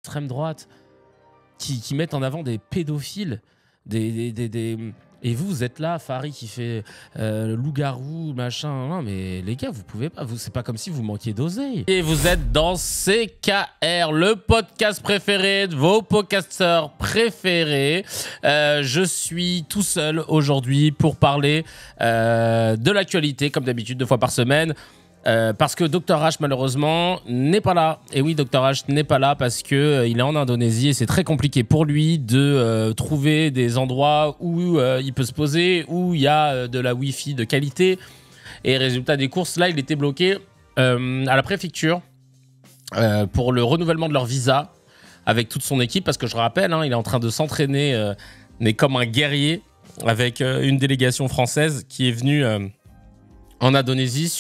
d'extrême droite qui mettent en avant des pédophiles, et vous êtes là, Farid qui fait loup-garou, machin. Non, mais les gars, vous pouvez pas. C'est pas comme si vous manquiez d'oseille. Et vous êtes dans CKR, le podcast préféré de vos podcasteurs préférés. Je suis tout seul aujourd'hui pour parler de l'actualité, comme d'habitude, 2 fois par semaine. Parce que Dr H malheureusement n'est pas là. Et oui, Dr H n'est pas là parce que il est en Indonésie et c'est très compliqué pour lui de trouver des endroits où il peut se poser, où il y a de la Wi-Fi de qualité. Et résultat des courses, là, il était bloqué à la préfecture pour le renouvellement de leur visa avec toute son équipe. Parce que je rappelle, il est en train de s'entraîner, mais comme un guerrier, avec une délégation française qui est venue en Indonésie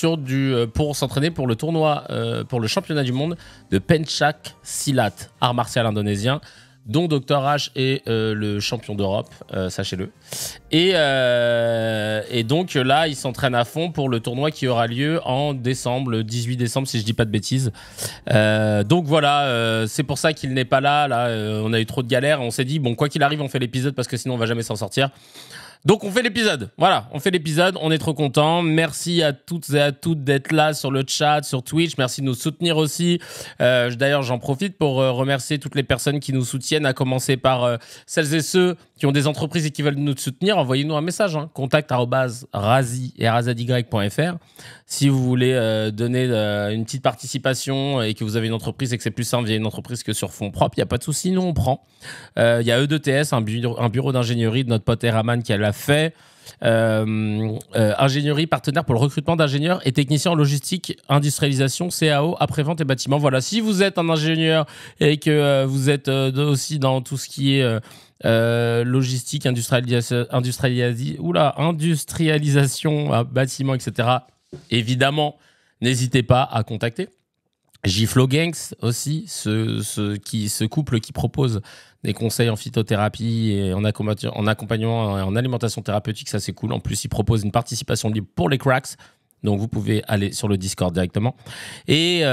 pour s'entraîner pour le tournoi, pour le championnat du monde de Pencak Silat, art martial indonésien, dont Dr H est le champion d'Europe, sachez-le. Et donc là, il s'entraîne à fond pour le tournoi qui aura lieu en décembre, le 18 décembre, si je dis pas de bêtises. Donc voilà, c'est pour ça qu'il n'est pas là. Là, on a eu trop de galères. On s'est dit, bon, quoi qu'il arrive, on fait l'épisode parce que sinon, on va jamais s'en sortir. Donc on fait l'épisode, voilà, on fait l'épisode, on est trop contents. Merci à toutes et à toutes d'être là sur le chat, sur Twitch, merci de nous soutenir aussi. D'ailleurs, j'en profite pour remercier toutes les personnes qui nous soutiennent, à commencer par celles et ceux qui ont des entreprises et qui veulent nous soutenir. Envoyez-nous un message, contact@razi.fr si vous voulez donner une petite participation et que vous avez une entreprise et que c'est plus simple via une entreprise que sur fonds propres, il n'y a pas de souci, nous on prend. Il y a E2TS, un bureau d'ingénierie de notre pote Eraman qui l'a fait. Ingénierie partenaire pour le recrutement d'ingénieurs et techniciens en logistique, industrialisation, CAO, après-vente et bâtiment. Voilà, si vous êtes un ingénieur et que vous êtes aussi dans tout ce qui est logistique, industrialisation, bâtiment, etc., évidemment, n'hésitez pas à contacter. Giflo Gangs aussi, ce couple qui propose des conseils en phytothérapie et en accompagnement et en alimentation thérapeutique, ça c'est cool. En plus, ils proposent une participation libre pour les cracks, donc vous pouvez aller sur le Discord directement. Et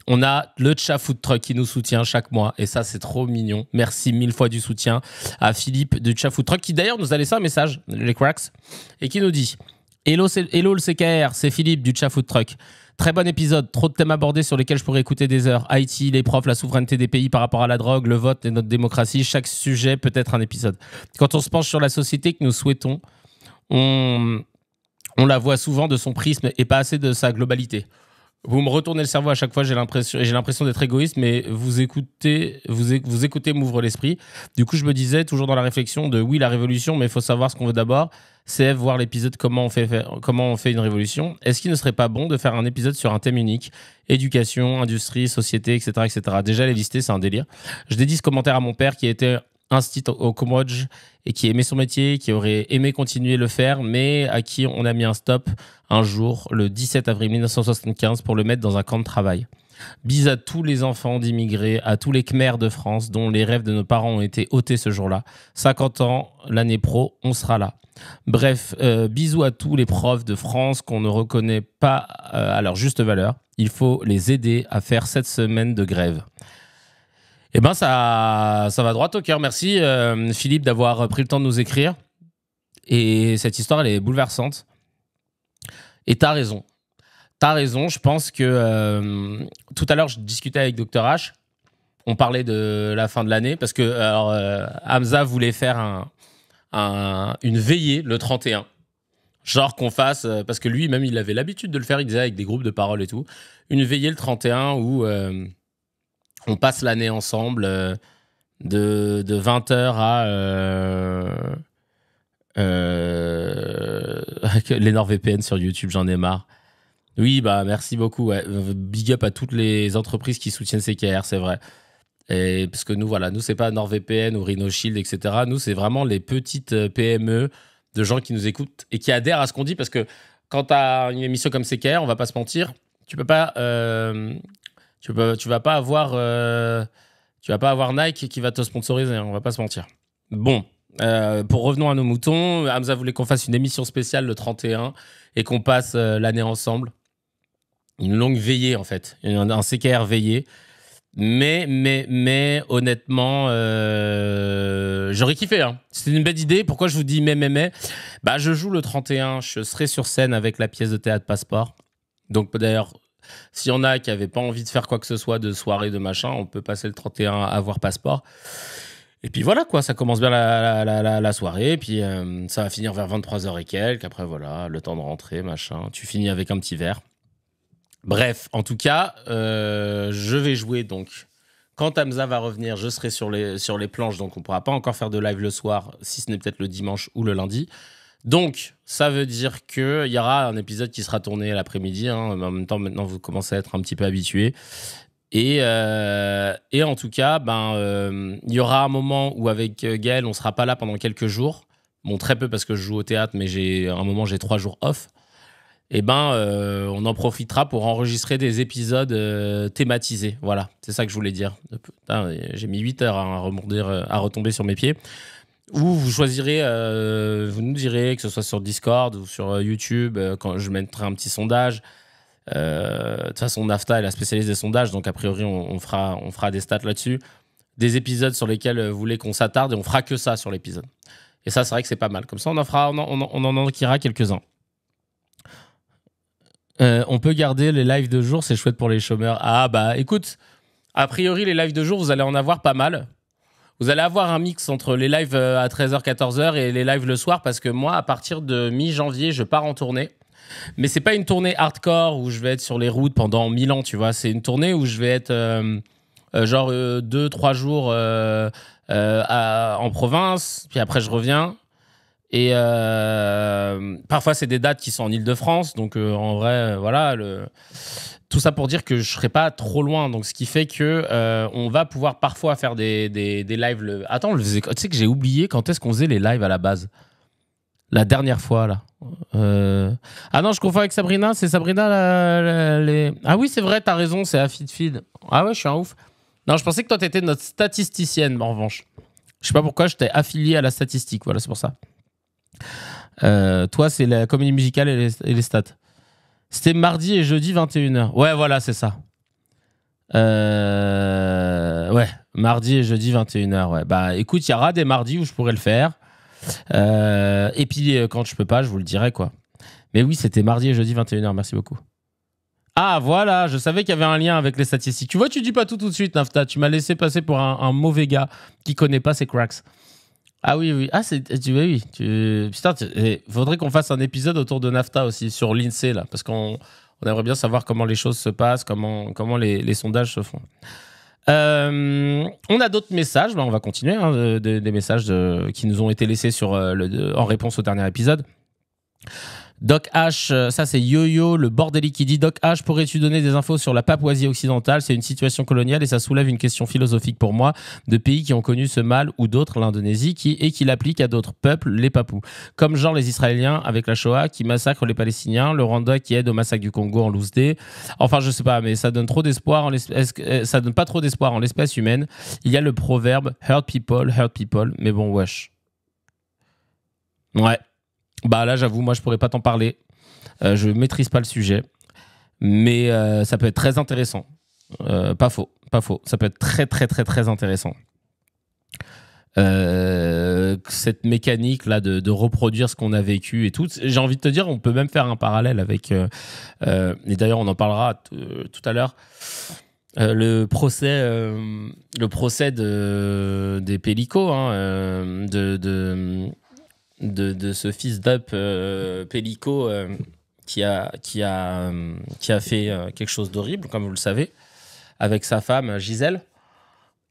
on a le Tcha Food Truck qui nous soutient chaque mois et ça c'est trop mignon. Merci 1000 fois du soutien à Philippe du Tcha Food Truck qui d'ailleurs nous a laissé un message, les cracks, et qui nous dit: Hello le CKR, c'est Philippe du Tcha Food Truck. Très bon épisode, trop de thèmes abordés sur lesquels je pourrais écouter des heures. Haïti, les profs, la souveraineté des pays par rapport à la drogue, le vote et notre démocratie. Chaque sujet peut être un épisode. Quand on se penche sur la société que nous souhaitons, on la voit souvent de son prisme et pas assez de sa globalité. Vous me retournez le cerveau à chaque fois, j'ai l'impression d'être égoïste, mais vous écoutez m'ouvre l'esprit. Du coup, je me disais, toujours dans la réflexion de oui, la révolution, mais il faut savoir ce qu'on veut d'abord. C'est voir l'épisode comment on fait une révolution. Est-ce qu'il ne serait pas bon de faire un épisode sur un thème unique, éducation, industrie, société, etc., etc. Déjà, les lister, c'est un délire. Je dédie ce commentaire à mon père qui était instit au Cambodge et qui aimait son métier, qui aurait aimé continuer le faire, mais à qui on a mis un stop un jour, le 17 avril 1975, pour le mettre dans un camp de travail. Bise à tous les enfants d'immigrés, à tous les Khmers de France dont les rêves de nos parents ont été ôtés ce jour-là. 50 ans, l'année pro, on sera là. Bref, bisous à tous les profs de France qu'on ne reconnaît pas à leur juste valeur. Il faut les aider à faire cette semaine de grève. Eh ben ça va droit au cœur. Merci Philippe d'avoir pris le temps de nous écrire. Et cette histoire, elle est bouleversante. Et t'as raison. T'as raison, je pense que tout à l'heure, je discutais avec Dr H. On parlait de la fin de l'année parce que Hamza voulait faire une veillée le 31. Genre qu'on fasse, parce que lui, même, il avait l'habitude de le faire, il disait avec des groupes de parole et tout. Une veillée le 31 où on passe l'année ensemble de 20h à les NordVPN sur YouTube, j'en ai marre. Oui, bah merci beaucoup. Ouais. Big up à toutes les entreprises qui soutiennent CKR, c'est vrai. Et parce que nous, voilà, nous, c'est pas NordVPN ou RhinoShield, etc. Nous, c'est vraiment les petites PME de gens qui nous écoutent et qui adhèrent à ce qu'on dit. Parce que quand tu as une émission comme CKR, on va pas se mentir, tu peux pas, tu vas pas avoir Nike qui va te sponsoriser. Hein, on va pas se mentir. Bon. Revenons à nos moutons, Hamza voulait qu'on fasse une émission spéciale le 31 et qu'on passe l'année ensemble. Une longue veillée en fait, un CKR veillée. Mais honnêtement, j'aurais kiffé. Hein. C'était une belle idée. Pourquoi je vous dis mais bah, je joue le 31. Je serai sur scène avec la pièce de théâtre Passeport. Donc d'ailleurs, s'il y en a qui n'avaient pas envie de faire quoi que ce soit de soirée, de machin, on peut passer le 31 à voir Passeport. Et puis voilà, quoi, ça commence bien la soirée. Et puis ça va finir vers 23h et quelques. Après, voilà, le temps de rentrer, machin. Tu finis avec un petit verre. Bref, en tout cas, je vais jouer donc. Quand Hamza va revenir, je serai sur les planches, donc on ne pourra pas encore faire de live le soir, si ce n'est peut-être le dimanche ou le lundi. Donc, ça veut dire qu'il y aura un épisode qui sera tourné l'après-midi. Hein. En même temps, maintenant, vous commencez à être un petit peu habitués. Et en tout cas, il y aura un moment où avec Gaël, on ne sera pas là pendant quelques jours. Bon, très peu parce que je joue au théâtre, mais à un moment, j'ai 3 jours off. Et on en profitera pour enregistrer des épisodes thématisés. Voilà, c'est ça que je voulais dire. Putain, j'ai mis 8 heures à retomber sur mes pieds. Ou vous choisirez, vous nous direz, que ce soit sur Discord ou sur YouTube, quand je mettrai un petit sondage. De toute façon, NAFTA est la spécialiste des sondages, donc a priori, on fera des stats là-dessus. Des épisodes sur lesquels vous voulez qu'on s'attarde, et on fera que ça sur l'épisode. Et ça, c'est vrai que c'est pas mal. Comme ça, on en enquillera quelques-uns. On peut garder les lives de jour, c'est chouette pour les chômeurs. Ah bah écoute, a priori les lives de jour, vous allez en avoir pas mal. Vous allez avoir un mix entre les lives à 13h, 14h et les lives le soir, parce que moi, à partir de mi-janvier, je pars en tournée. Mais c'est pas une tournée hardcore où je vais être sur les routes pendant 1000 ans, tu vois. C'est une tournée où je vais être 2-3 jours en province, puis après je reviens. Et parfois, c'est des dates qui sont en Île-de-France. Donc, en vrai, voilà. Tout ça pour dire que je ne serai pas trop loin. Donc, ce qui fait qu'on va pouvoir parfois faire des lives. Attends, on le faisait... Tu sais que j'ai oublié quand est-ce qu'on faisait les lives à la base. La dernière fois, là. Ah non, je confonds avec Sabrina. C'est Sabrina, Ah oui, c'est vrai, t'as raison, c'est Feed. Ah ouais, je suis un ouf. Non, je pensais que toi, t'étais notre statisticienne, en revanche. Je sais pas pourquoi je t'ai affilié à la statistique. Voilà, c'est pour ça. Toi, c'est la comédie musicale et les stats. C'était mardi et jeudi 21h. Ouais, voilà, c'est ça. Ouais, mardi et jeudi 21h. Ouais. Bah, écoute, il y aura des mardis où je pourrais le faire. Et puis, quand je peux pas, je vous le dirai, quoi. Mais oui, c'était mardi et jeudi 21h. Merci beaucoup. Ah, voilà, je savais qu'il y avait un lien avec les statistiques. Tu vois, tu dis pas tout de suite, Nafta. Tu m'as laissé passer pour un mauvais gars qui connaît pas ses cracks. Ah oui. Ah, oui. Putain, faudrait qu'on fasse un épisode autour de NAFTA aussi, sur l'INSEE, là, parce qu'on aimerait bien savoir comment les choses se passent, comment les sondages se font. On a d'autres messages, on va continuer, hein, des messages qui nous ont été laissés en réponse au dernier épisode. Doc H, ça c'est Yo-Yo, le bordélique qui dit: Doc H, pourrais-tu donner des infos sur la Papouasie occidentale? C'est une situation coloniale et ça soulève une question philosophique pour moi, de pays qui ont connu ce mal ou d'autres, l'Indonésie, qui l'appliquent à d'autres peuples, les Papous. Comme genre les Israéliens avec la Shoah qui massacrent les Palestiniens, le Rwanda qui aide au massacre du Congo en loose day. Enfin, je sais pas, mais ça donne trop d'espoir ça donne pas trop d'espoir en l'espèce humaine. Il y a le proverbe hurt people, mais bon, wesh. Ouais. Bah là, j'avoue, moi, je pourrais pas t'en parler. Je maîtrise pas le sujet. Mais ça peut être très intéressant. Pas faux. Ça peut être très, très, très, très intéressant. Cette mécanique-là de reproduire ce qu'on a vécu et tout. J'ai envie de te dire, on peut même faire un parallèle avec... et d'ailleurs, on en parlera tout à l'heure. Le procès des Pellico, hein, de ce fils d'up Pellico qui a fait quelque chose d'horrible, comme vous le savez, avec sa femme Gisèle.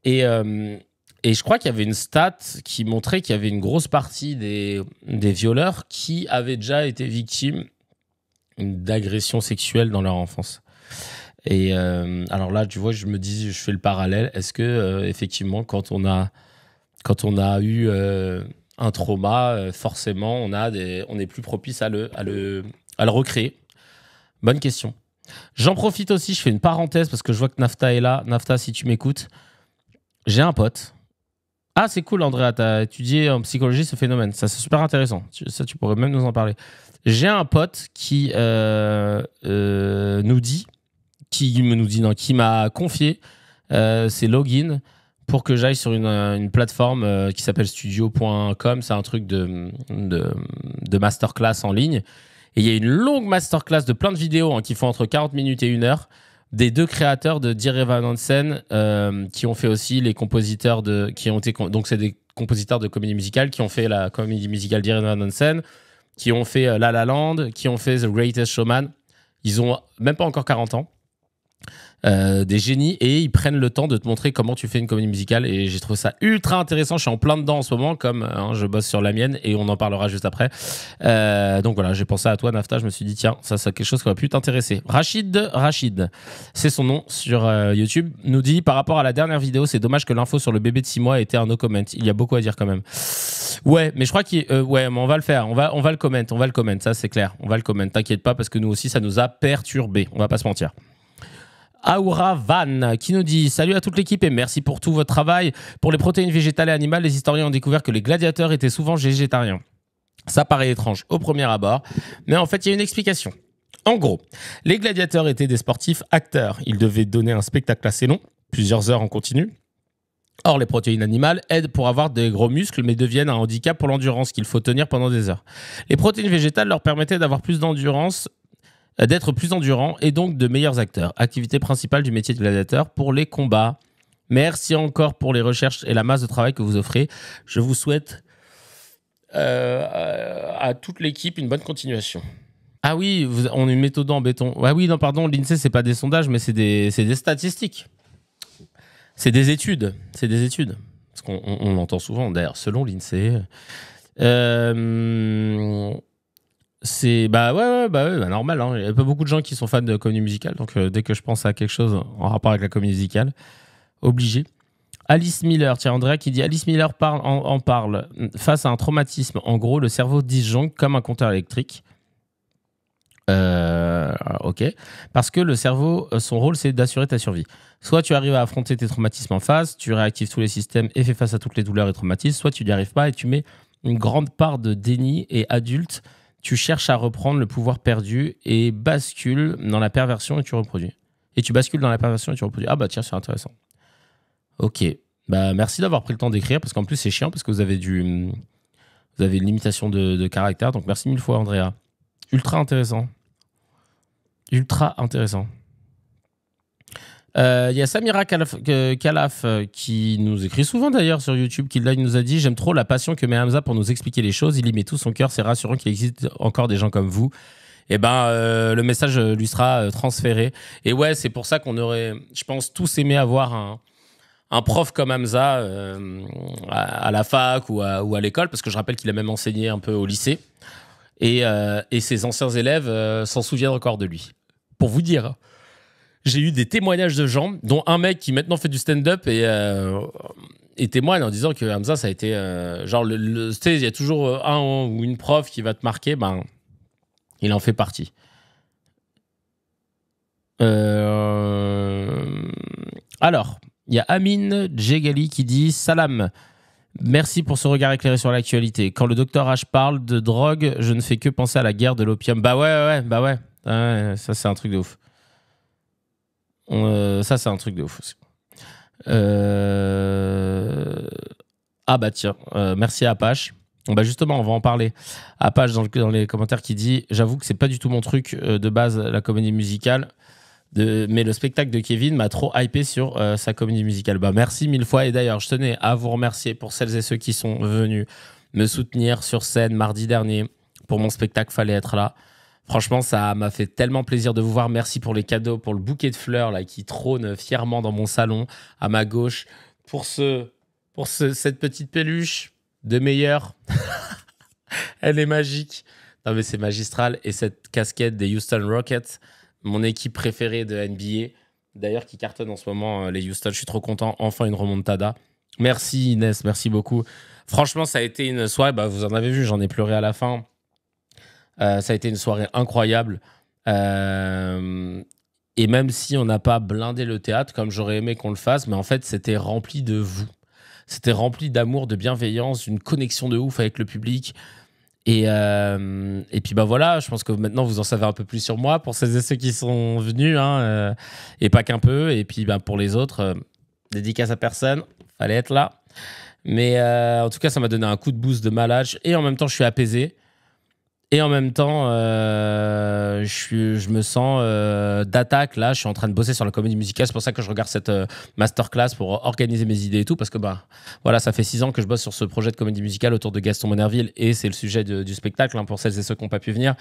Et je crois qu'il y avait une stat qui montrait qu'il y avait une grosse partie des violeurs qui avaient déjà été victimes d'agressions sexuelles dans leur enfance. Et alors là, tu vois, je me dis, je fais le parallèle. Est-ce que effectivement, quand on a eu un trauma, forcément, on est plus propice à le recréer? Bonne question. J'en profite aussi, je fais une parenthèse parce que je vois que Nafta est là. Nafta, si tu m'écoutes, j'ai un pote. Ah, c'est cool, Andrea, tu as étudié en psychologie ce phénomène. Ça, c'est super intéressant. Ça, tu pourrais même nous en parler. J'ai un pote qui qui m'a confié c'est login pour que j'aille sur une plateforme qui s'appelle studio.com. C'est un truc de masterclass en ligne. Et il y a une longue masterclass de plein de vidéos qui font entre 40 minutes et 1 heure des 2 créateurs de Dear Evan Hansen qui ont fait aussi les compositeurs donc c'est des compositeurs de comédie musicale qui ont fait la comédie musicale Dear Evan Hansen, qui ont fait La La Land, qui ont fait The Greatest Showman. Ils ont même pas encore 40 ans. Des génies, et ils prennent le temps de te montrer comment tu fais une comédie musicale, et j'ai trouvé ça ultra intéressant. Je suis en plein dedans en ce moment, comme je bosse sur la mienne, et on en parlera juste après. Donc voilà, j'ai pensé à toi, Nafta. Je me suis dit tiens, ça c'est quelque chose qui aurait pu t'intéresser. Rachid, c'est son nom sur YouTube, nous dit: par rapport à la dernière vidéo, c'est dommage que l'info sur le bébé de 6 mois ait été un no comment. Il y a beaucoup à dire quand même. Ouais, mais je crois ouais, mais on va le faire, on va le comment, ça c'est clair, on va le comment, t'inquiète pas, parce que nous aussi ça nous a perturbé, on va pas se mentir. Aura Van qui nous dit: salut à toute l'équipe et merci pour tout votre travail. Pour les protéines végétales et animales, les historiens ont découvert que les gladiateurs étaient souvent végétariens. Ça paraît étrange au premier abord, mais en fait il y a une explication. En gros, les gladiateurs étaient des sportifs acteurs. Ils devaient donner un spectacle assez long, plusieurs heures en continu. Or, les protéines animales aident pour avoir des gros muscles, mais deviennent un handicap pour l'endurance qu'il faut tenir pendant des heures. Les protéines végétales leur permettaient d'avoir plus d'endurance, d'être plus endurants et donc de meilleurs acteurs. Activité principale du métier de gladiateur pour les combats. Merci encore pour les recherches et la masse de travail que vous offrez. Je vous souhaite à toute l'équipe une bonne continuation. Ah oui, on a une méthode en béton. Ah oui, non, pardon, l'INSEE, c'est pas des sondages, mais c'est des statistiques. C'est des études. C'est des études. Parce qu'on l'entend souvent, d'ailleurs, selon l'INSEE. C'est normal. Il y a pas beaucoup de gens qui sont fans de comédie musicale, donc dès que je pense à quelque chose en rapport avec la comédie musicale, obligé. Alice Miller, tiens, Andrea qui dit: Alice Miller parle. Face à un traumatisme, en gros, le cerveau disjoncte comme un compteur électrique. Ok. Parce que le cerveau, son rôle, c'est d'assurer ta survie. Soit tu arrives à affronter tes traumatismes en face, tu réactives tous les systèmes et fais face à toutes les douleurs et traumatismes, soit tu n'y arrives pas et tu mets une grande part de déni, et adulte, tu cherches à reprendre le pouvoir perdu et bascules dans la perversion et tu reproduis. Et tu bascules dans la perversion et tu reproduis. Ah bah tiens, c'est intéressant. Ok. Bah merci d'avoir pris le temps d'écrire, parce qu'en plus c'est chiant, parce que vous avez une limitation de caractère. Donc merci 1000 fois, Andrea. Ultra intéressant. Ultra intéressant. Il y a Samira Kalaf qui nous écrit souvent d'ailleurs sur YouTube, qui là il nous a dit: j'aime trop la passion que met Hamza pour nous expliquer les choses, il y met tout son cœur, c'est rassurant qu'il existe encore des gens comme vous. Et le message lui sera transféré. Et ouais, c'est pour ça qu'on aurait, je pense, tous aimé avoir un prof comme Hamza à la fac ou à l'école, parce que je rappelle qu'il a même enseigné un peu au lycée, et ses anciens élèves s'en souviennent encore de lui. Pour vous dire, j'ai eu des témoignages de gens, dont un mec qui maintenant fait du stand-up et témoigne en disant que Hamza, ça a été genre, tu sais, il y a toujours un ou une prof qui va te marquer, il en fait partie. Alors, il y a Amine Djegali qui dit: salam, merci pour ce regard éclairé sur l'actualité. Quand le docteur H parle de drogue, je ne fais que penser à la guerre de l'opium. Bah ouais. Ça, c'est un truc de ouf. Ça, c'est un truc de ouf aussi. Ah bah tiens, merci à Apache. Justement, on va en parler. Apache dans les commentaires qui dit: j'avoue que c'est pas du tout mon truc de base, la comédie musicale, mais le spectacle de Kevin m'a trop hypé sur sa comédie musicale. Merci 1000 fois. Et d'ailleurs, je tenais à vous remercier pour celles et ceux qui sont venus me soutenir sur scène mardi dernier pour mon spectacle Fallait être là. Franchement, ça m'a fait tellement plaisir de vous voir. Merci pour les cadeaux, pour le bouquet de fleurs là, qui trône fièrement dans mon salon à ma gauche, pour cette petite peluche de meilleur. Elle est magique. Non mais c'est magistral. Et cette casquette des Houston Rockets, mon équipe préférée de NBA, d'ailleurs qui cartonne en ce moment, les Houston. Je suis trop content. Enfin une remontada. Merci Inès, merci beaucoup. Franchement, ça a été une soirée, vous en avez vu, j'en ai pleuré à la fin. Ça a été une soirée incroyable. Et même si on n'a pas blindé le théâtre comme j'aurais aimé qu'on le fasse, mais en fait, c'était rempli de vous. C'était rempli d'amour, de bienveillance, d'une connexion de ouf avec le public. Et puis voilà, je pense que maintenant, vous en savez un peu plus sur moi, pour celles et ceux qui sont venus, et pas qu'un peu. Et puis pour les autres, Dédicace à personne, fallait être là. Mais en tout cas, ça m'a donné un coup de boost de malade. Et en même temps, je suis apaisé. Et en même temps, je me sens d'attaque. Là, je suis en train de bosser sur la comédie musicale. C'est pour ça que je regarde cette masterclass pour organiser mes idées et tout. Parce que voilà, ça fait 6 ans que je bosse sur ce projet de comédie musicale autour de Gaston Monnerville. Et c'est le sujet du spectacle, hein, pour celles et ceux qui n'ont pas pu venir.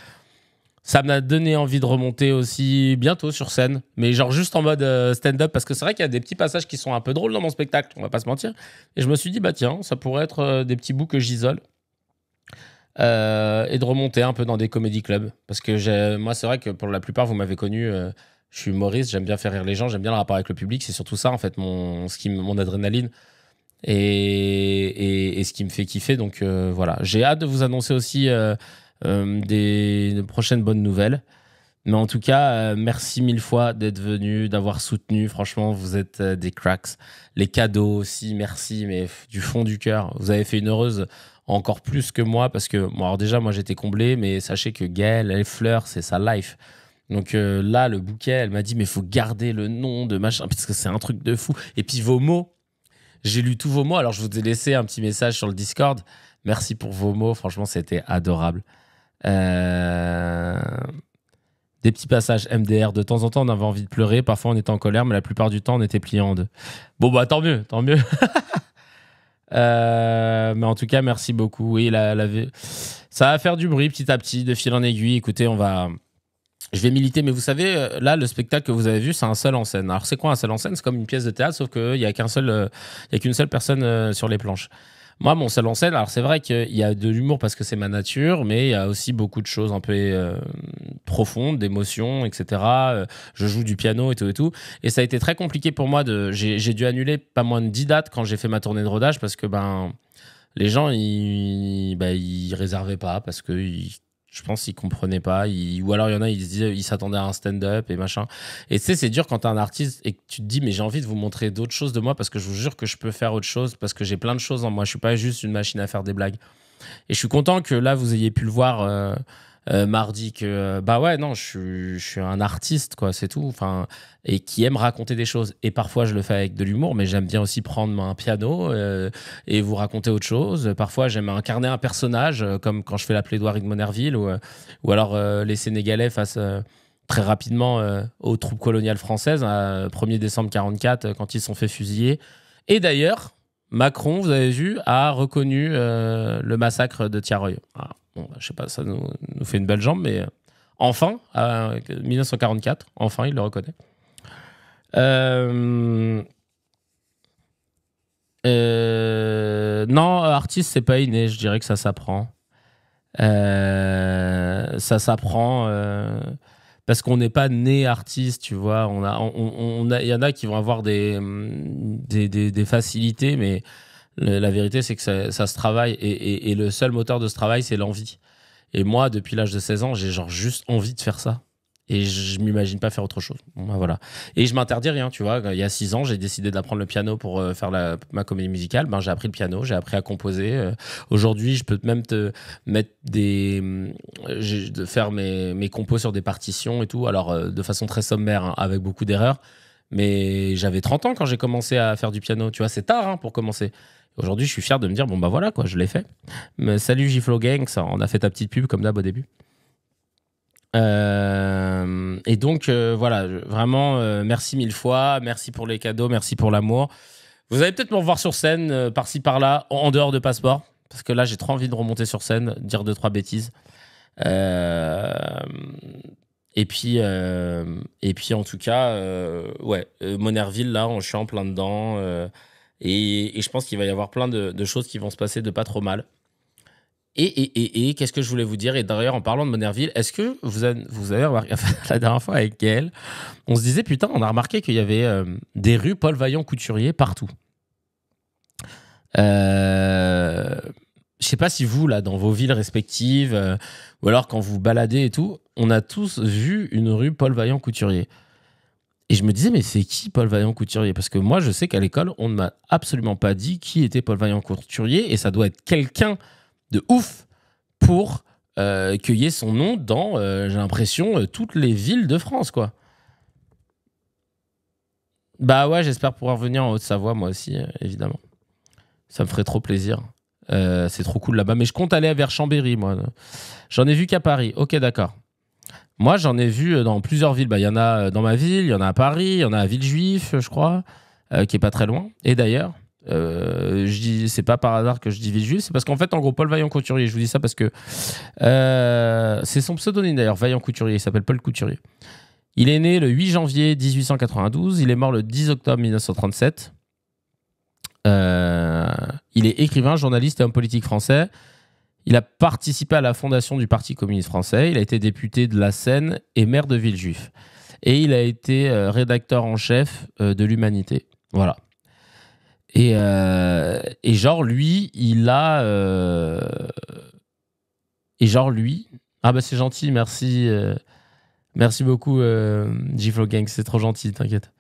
Ça m'a donné envie de remonter aussi bientôt sur scène. Mais genre juste en mode stand-up. Parce que c'est vrai qu'il y a des petits passages qui sont un peu drôles dans mon spectacle. On va pas se mentir. Et je me suis dit, bah tiens, ça pourrait être des petits bouts que j'isole. Et de remonter un peu dans des comédie clubs. Parce que moi, c'est vrai que pour la plupart, vous m'avez connu, je suis humoriste, j'aime bien faire rire les gens, j'aime bien le rapport avec le public. C'est surtout ça, en fait, mon adrénaline et ce qui me fait kiffer. Donc voilà, j'ai hâte de vous annoncer aussi des prochaines bonnes nouvelles. Mais en tout cas, merci 1000 fois d'être venu, d'avoir soutenu. Franchement, vous êtes des cracks. Les cadeaux aussi, merci, mais du fond du cœur. Vous avez fait une heureuse encore plus que moi parce que, bon, alors déjà, moi j'étais comblé, mais sachez que Gaëlle, les fleurs, c'est sa life. Donc là, le bouquet, elle m'a dit, mais il faut garder le nom de machin parce que c'est un truc de fou. Et puis vos mots, j'ai lu tous vos mots. Alors je vous ai laissé un petit message sur le Discord. Merci pour vos mots. Franchement, c'était adorable. Des petits passages MDR. De temps en temps, on avait envie de pleurer. Parfois, on était en colère, mais la plupart du temps, on était plié en deux. Bon, bah, tant mieux, tant mieux. Mais en tout cas, merci beaucoup. Oui, ça va faire du bruit petit à petit, de fil en aiguille. Écoutez, je vais militer, mais vous savez, là, le spectacle que vous avez vu, c'est un seul en scène. Alors, c'est quoi un seul en scène? C'est comme une pièce de théâtre, sauf qu'il n'y a qu'une seule personne sur les planches. Moi, mon seul en scène, alors c'est vrai qu'il y a de l'humour parce que c'est ma nature, mais il y a aussi beaucoup de choses un peu profondes, d'émotions, etc. Je joue du piano et tout et tout. Et ça a été très compliqué pour moi. J'ai dû annuler pas moins de 10 dates quand j'ai fait ma tournée de rodage parce que les gens, ils réservaient pas parce que je pense qu'ils comprenaient pas. Ou alors il y en a, ils s'attendaient à un stand-up et machin. Et tu sais, c'est dur quand t'es un artiste et que tu te dis, mais j'ai envie de vous montrer d'autres choses de moi parce que je vous jure que je peux faire autre chose parce que j'ai plein de choses en moi. Je suis pas juste une machine à faire des blagues. Et je suis content que là, vous ayez pu le voir mardi que, bah ouais, non, je suis un artiste, quoi, c'est tout. Enfin, et qui aime raconter des choses. Et parfois, je le fais avec de l'humour, mais j'aime bien aussi prendre un piano et vous raconter autre chose. Parfois, j'aime incarner un personnage, comme quand je fais la plaidoirie de Monnerville, ou alors les Sénégalais face très rapidement aux troupes coloniales françaises, 1er décembre 44, quand ils se sont fait fusiller. Et d'ailleurs, Macron, vous avez vu, a reconnu le massacre de Tiaroy. Ah, bon, je sais pas, ça nous fait une belle jambe, mais enfin, 1944, enfin, il le reconnaît. Non, artiste, c'est pas inné, je dirais que ça s'apprend. Ça s'apprend parce qu'on n'est pas né artiste, tu vois. Il y en a qui vont avoir des facilités, mais la vérité, c'est que ça se travaille. Et le seul moteur de ce travail, c'est l'envie. Et moi, depuis l'âge de 16 ans, j'ai genre juste envie de faire ça. Et je m'imagine pas faire autre chose. Bon, bah, voilà. Et je m'interdis rien, tu vois. Il y a 6 ans, j'ai décidé d'apprendre le piano pour faire ma comédie musicale. J'ai appris le piano, j'ai appris à composer. Aujourd'hui, je peux même te mettre de faire mes compos sur des partitions et tout. Alors, de façon très sommaire, hein, avec beaucoup d'erreurs. Mais j'avais 30 ans quand j'ai commencé à faire du piano. Tu vois, c'est tard, hein, pour commencer. Aujourd'hui, je suis fier de me dire, bon, bah voilà, quoi, je l'ai fait. Mais salut Giflo Gang, on a fait ta petite pub comme d'hab au début. Et donc, voilà, vraiment, merci 1000 fois. Merci pour les cadeaux, merci pour l'amour. Vous allez peut-être me revoir sur scène, par-ci, par-là, en dehors de Passeport. Parce que là, j'ai trop envie de remonter sur scène, dire 2-3 bêtises. Et puis, en tout cas, ouais, Monnerville, là, je suis en plein dedans. Et je pense qu'il va y avoir plein de choses qui vont se passer de pas trop mal. Et qu'est-ce que je voulais vous dire? Et d'ailleurs, en parlant de Monnerville, est-ce que vous avez remarqué, la dernière fois avec Gaël, on se disait, putain, on a remarqué qu'il y avait des rues Paul Vaillant-Couturier partout. Je sais pas si vous, là, dans vos villes respectives, ou alors quand vous baladez et tout, on a tous vu une rue Paul Vaillant-Couturier. Et je me disais, mais c'est qui Paul Vaillant-Couturier? Parce que moi, je sais qu'à l'école, on ne m'a absolument pas dit qui était Paul Vaillant-Couturier, et ça doit être quelqu'un de ouf pour qu'il y ait son nom dans, j'ai l'impression, toutes les villes de France, quoi. Bah ouais, j'espère pouvoir venir en Haute-Savoie, moi aussi, évidemment. Ça me ferait trop plaisir. C'est trop cool là-bas. Mais je compte aller vers Chambéry, moi. J'en ai vu qu'à Paris. Ok, d'accord. Moi, j'en ai vu dans plusieurs villes. Bah, il y en a dans ma ville, il y en a à Paris, il y en a à Villejuif, je crois, qui est pas très loin. Et d'ailleurs, c'est pas par hasard que je dis Villejuif, c'est parce qu'en fait, en gros, Paul Vaillant-Couturier, je vous dis ça parce que c'est son pseudonyme d'ailleurs, Vaillant-Couturier, il s'appelle Paul Couturier. Il est né le 8 janvier 1892, il est mort le 10 octobre 1937. Il est écrivain, journaliste et homme politique français. Il a participé à la fondation du Parti communiste français. Il a été député de la Seine et maire de Villejuif. Et il a été rédacteur en chef de l'Humanité. Voilà. Et genre, lui, il a... Et genre, lui... Ah bah c'est gentil, merci. Merci beaucoup, Giflo Gang. C'est trop gentil, t'inquiète.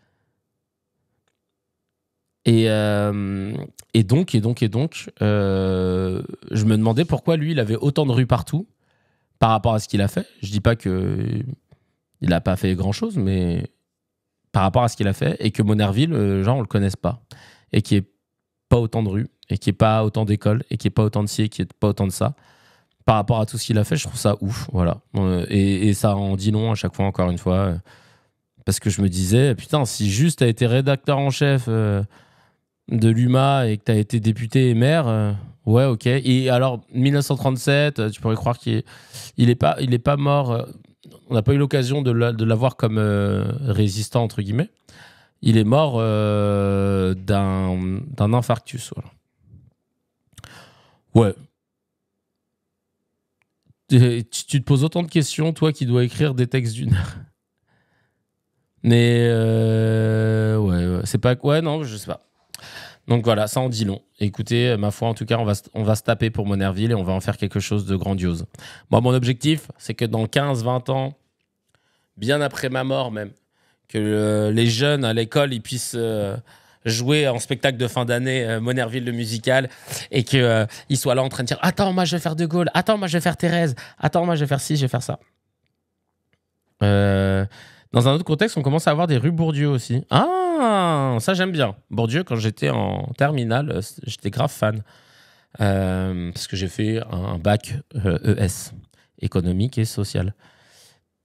Et donc, je me demandais pourquoi lui, il avait autant de rues partout par rapport à ce qu'il a fait. Je dis pas que il n'a pas fait grand-chose, mais par rapport à ce qu'il a fait, et que Monnerville, genre, on le connaisse pas. Et qu'il n'y ait pas autant de rues, et qu'il n'y ait pas autant d'écoles, et qu'il n'y ait pas autant de ci, et qu'il n'y ait pas autant de ça. Par rapport à tout ce qu'il a fait, je trouve ça ouf. Voilà. Et ça en dit long à chaque fois, encore une fois. Parce que je me disais, putain, si juste tu as été rédacteur en chef... de l'UMA et que tu as été député et maire, ouais, ok. Et alors, 1937, tu pourrais croire qu'il est pas mort. On n'a pas eu l'occasion de l'avoir comme résistant, entre guillemets. Il est mort d'un infarctus. Voilà. Ouais. Tu te poses autant de questions, toi qui dois écrire des textes d'une heure. Mais ouais, c'est pas... Ouais, non, je sais pas. Donc voilà, ça en dit long. Écoutez, ma foi, en tout cas, on va se taper pour Monnerville et on va en faire quelque chose de grandiose. Moi, mon objectif, c'est que dans 15-20 ans, bien après ma mort même, que les jeunes à l'école, ils puissent jouer en spectacle de fin d'année Monnerville le musical et qu'ils soient là en train de dire « Attends, moi, je vais faire De Gaulle. Attends, moi, je vais faire Thérèse. Attends, moi, je vais faire ci, je vais faire ça. » Dans un autre contexte, on commence à avoir des rues Bourdieu aussi. Ah, ça j'aime bien. Bourdieu, quand j'étais en terminale, j'étais grave fan. Parce que j'ai fait un bac ES, économique et social.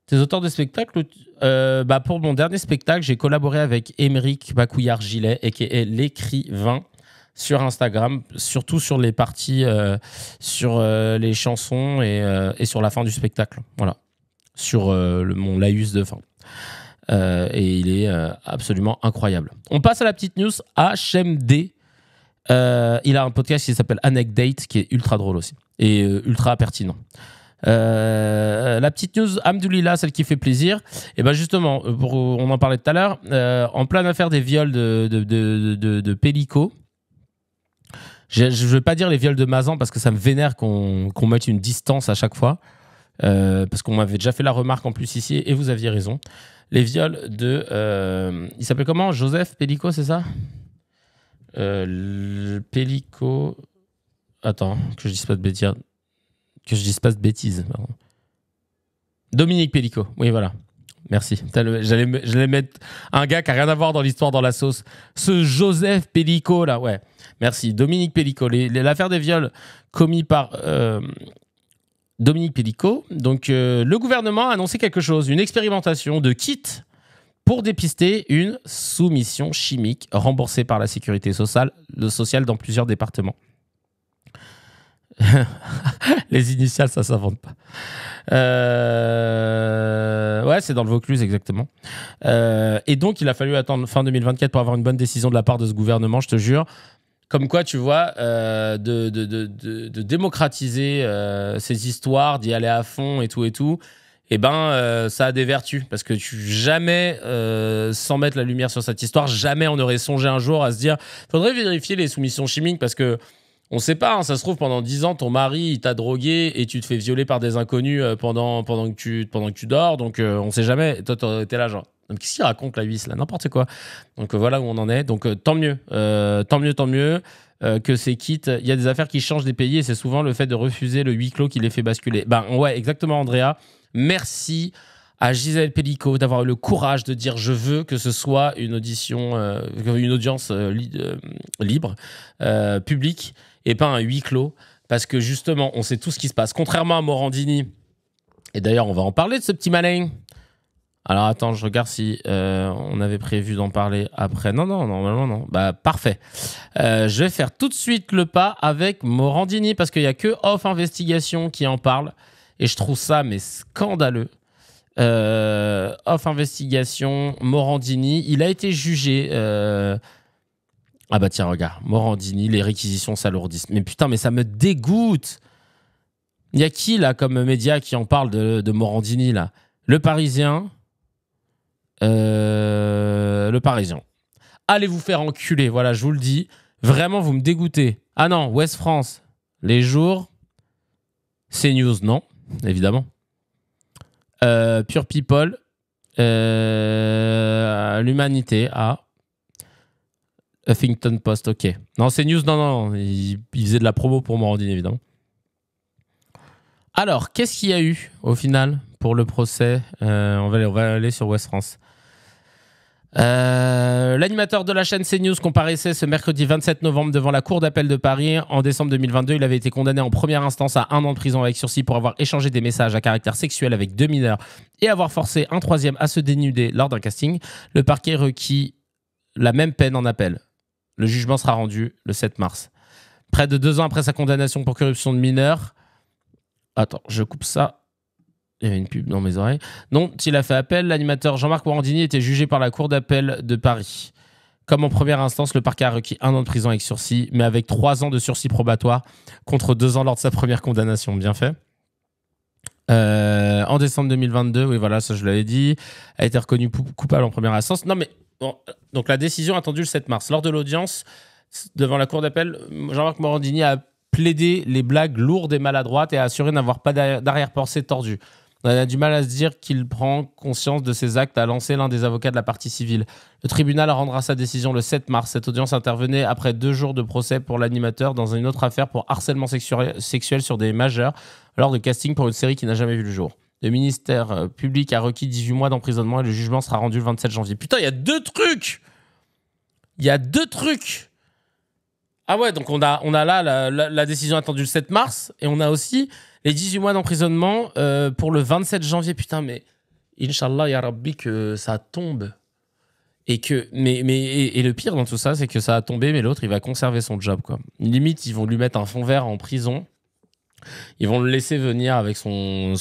Tes auteurs de spectacles, bah pour mon dernier spectacle, j'ai collaboré avec Émeric Bacouillard-Gilet, qui est l'écrivain, sur Instagram, surtout sur les parties, sur les chansons et sur la fin du spectacle. Voilà. Sur mon laïus de fin. Et il est absolument incroyable. On passe à la petite news. HMD. Il a un podcast qui s'appelle Anecdate, qui est ultra drôle aussi. Et ultra pertinent. La petite news, Hamdoulillah, celle qui fait plaisir. Et ben justement, on en parlait tout à l'heure, en pleine affaire des viols de Pellico. Je ne veux pas dire les viols de Mazan parce que ça me vénère qu'on mette une distance à chaque fois. Parce qu'on m'avait déjà fait la remarque en plus ici et vous aviez raison. Les viols de... il s'appelle comment? Joseph Pellico, c'est ça? Pellico... Attends, que je dise pas de bêtises. Que je dise pas de bêtises. Pardon. Dominique Pellico, oui voilà. Merci. J'allais mettre un gars qui n'a rien à voir dans l'histoire dans la sauce. Ce Joseph Pellico là, ouais. Merci. Dominique Pellico. L'affaire des viols commis par... Dominique Pellico. Donc, le gouvernement a annoncé quelque chose, une expérimentation de kit pour dépister une soumission chimique remboursée par la sécurité sociale dans plusieurs départements. Les initiales, ça s'invente pas. Ouais, c'est dans le Vaucluse, exactement. Et donc, il a fallu attendre fin 2024 pour avoir une bonne décision de la part de ce gouvernement, je te jure. Comme quoi, tu vois, de démocratiser ces histoires, d'y aller à fond et tout, eh ben, ça a des vertus. Parce que jamais, sans mettre la lumière sur cette histoire, jamais on aurait songé un jour à se dire faudrait vérifier les soumissions chimiques parce que on sait pas, hein, ça se trouve pendant 10 ans, ton mari il t'a drogué et tu te fais violer par des inconnus pendant que tu dors. Donc, on sait jamais. Toi, t'es là, genre. Qu'est-ce qu'il raconte la huisse là? N'importe quoi. Donc voilà où on en est. Donc tant mieux. Tant mieux que ces kits. Il y a des affaires qui changent des pays et c'est souvent le fait de refuser le huis clos qui les fait basculer. Ben ouais, exactement, Andrea. Merci à Gisèle Pellico d'avoir eu le courage de dire je veux que ce soit une audition, une audience libre, publique, et pas un huis clos, parce que justement, on sait tout ce qui se passe. Contrairement à Morandini, et d'ailleurs, on va en parler de ce petit malin. Alors attends, je regarde si on avait prévu d'en parler après. Non, normalement non. Bah parfait. Je vais faire tout de suite le pas avec Morandini parce qu'il n'y a que Off Investigation qui en parle. Et je trouve ça mais scandaleux. Off Investigation, Morandini, il a été jugé. Ah bah tiens, regarde, Morandini, les réquisitions s'alourdissent. Mais putain, mais ça me dégoûte. Il y a qui là comme média qui en parle de Morandini là? Le Parisien. Le Parisien. Allez vous faire enculer, voilà, je vous le dis. Vraiment, vous me dégoûtez. Ah non, Ouest France, les jours. CNews, non, évidemment. Pure People. L'Humanité, Huffington Post, ok. Non, CNews, non. Il faisait de la promo pour Morandini, évidemment. Alors, qu'est-ce qu'il y a eu, au final, pour le procès? On va aller sur Ouest France. L'animateur de la chaîne CNews comparaissait ce mercredi 27 novembre devant la Cour d'appel de Paris. En décembre 2022, il avait été condamné en première instance à 1 an de prison avec sursis pour avoir échangé des messages à caractère sexuel avec 2 mineurs et avoir forcé un troisième à se dénuder lors d'un casting. Le parquet requit la même peine en appel. Le jugement sera rendu le 7 mars. Près de 2 ans après sa condamnation pour corruption de mineurs... Attends, je coupe ça. Il y avait une pub dans mes oreilles. Dont il a fait appel, l'animateur Jean-Marc Morandini était jugé par la Cour d'appel de Paris. Comme en première instance, le parquet a requis 1 an de prison avec sursis, mais avec 3 ans de sursis probatoire contre 2 ans lors de sa première condamnation. Bien fait. En décembre 2022, oui, voilà, ça je l'avais dit, a été reconnu coupable en première instance. Non, mais bon, donc la décision attendue le 7 mars. Lors de l'audience, devant la Cour d'appel, Jean-Marc Morandini a plaidé les blagues lourdes et maladroites et a assuré n'avoir pas d'arrière-pensée tordue. On a du mal à se dire qu'il prend conscience de ses actes, a lancé l'un des avocats de la partie civile. Le tribunal rendra sa décision le 7 mars. Cette audience intervenait après 2 jours de procès pour l'animateur dans une autre affaire pour harcèlement sexuel sur des majeurs lors de casting pour une série qui n'a jamais vu le jour. Le ministère public a requis 18 mois d'emprisonnement et le jugement sera rendu le 27 janvier. Putain, il y a 2 trucs! Il y a 2 trucs! Ah ouais, donc on a là la décision attendue le 7 mars et on a aussi les 18 mois d'emprisonnement pour le 27 janvier. Putain, mais Inch'Allah, ya Rabbi, que ça tombe. Et le pire dans tout ça, c'est que ça a tombé, mais l'autre, il va conserver son job, quoi. Limite, ils vont lui mettre un fond vert en prison. Ils vont le laisser venir avec son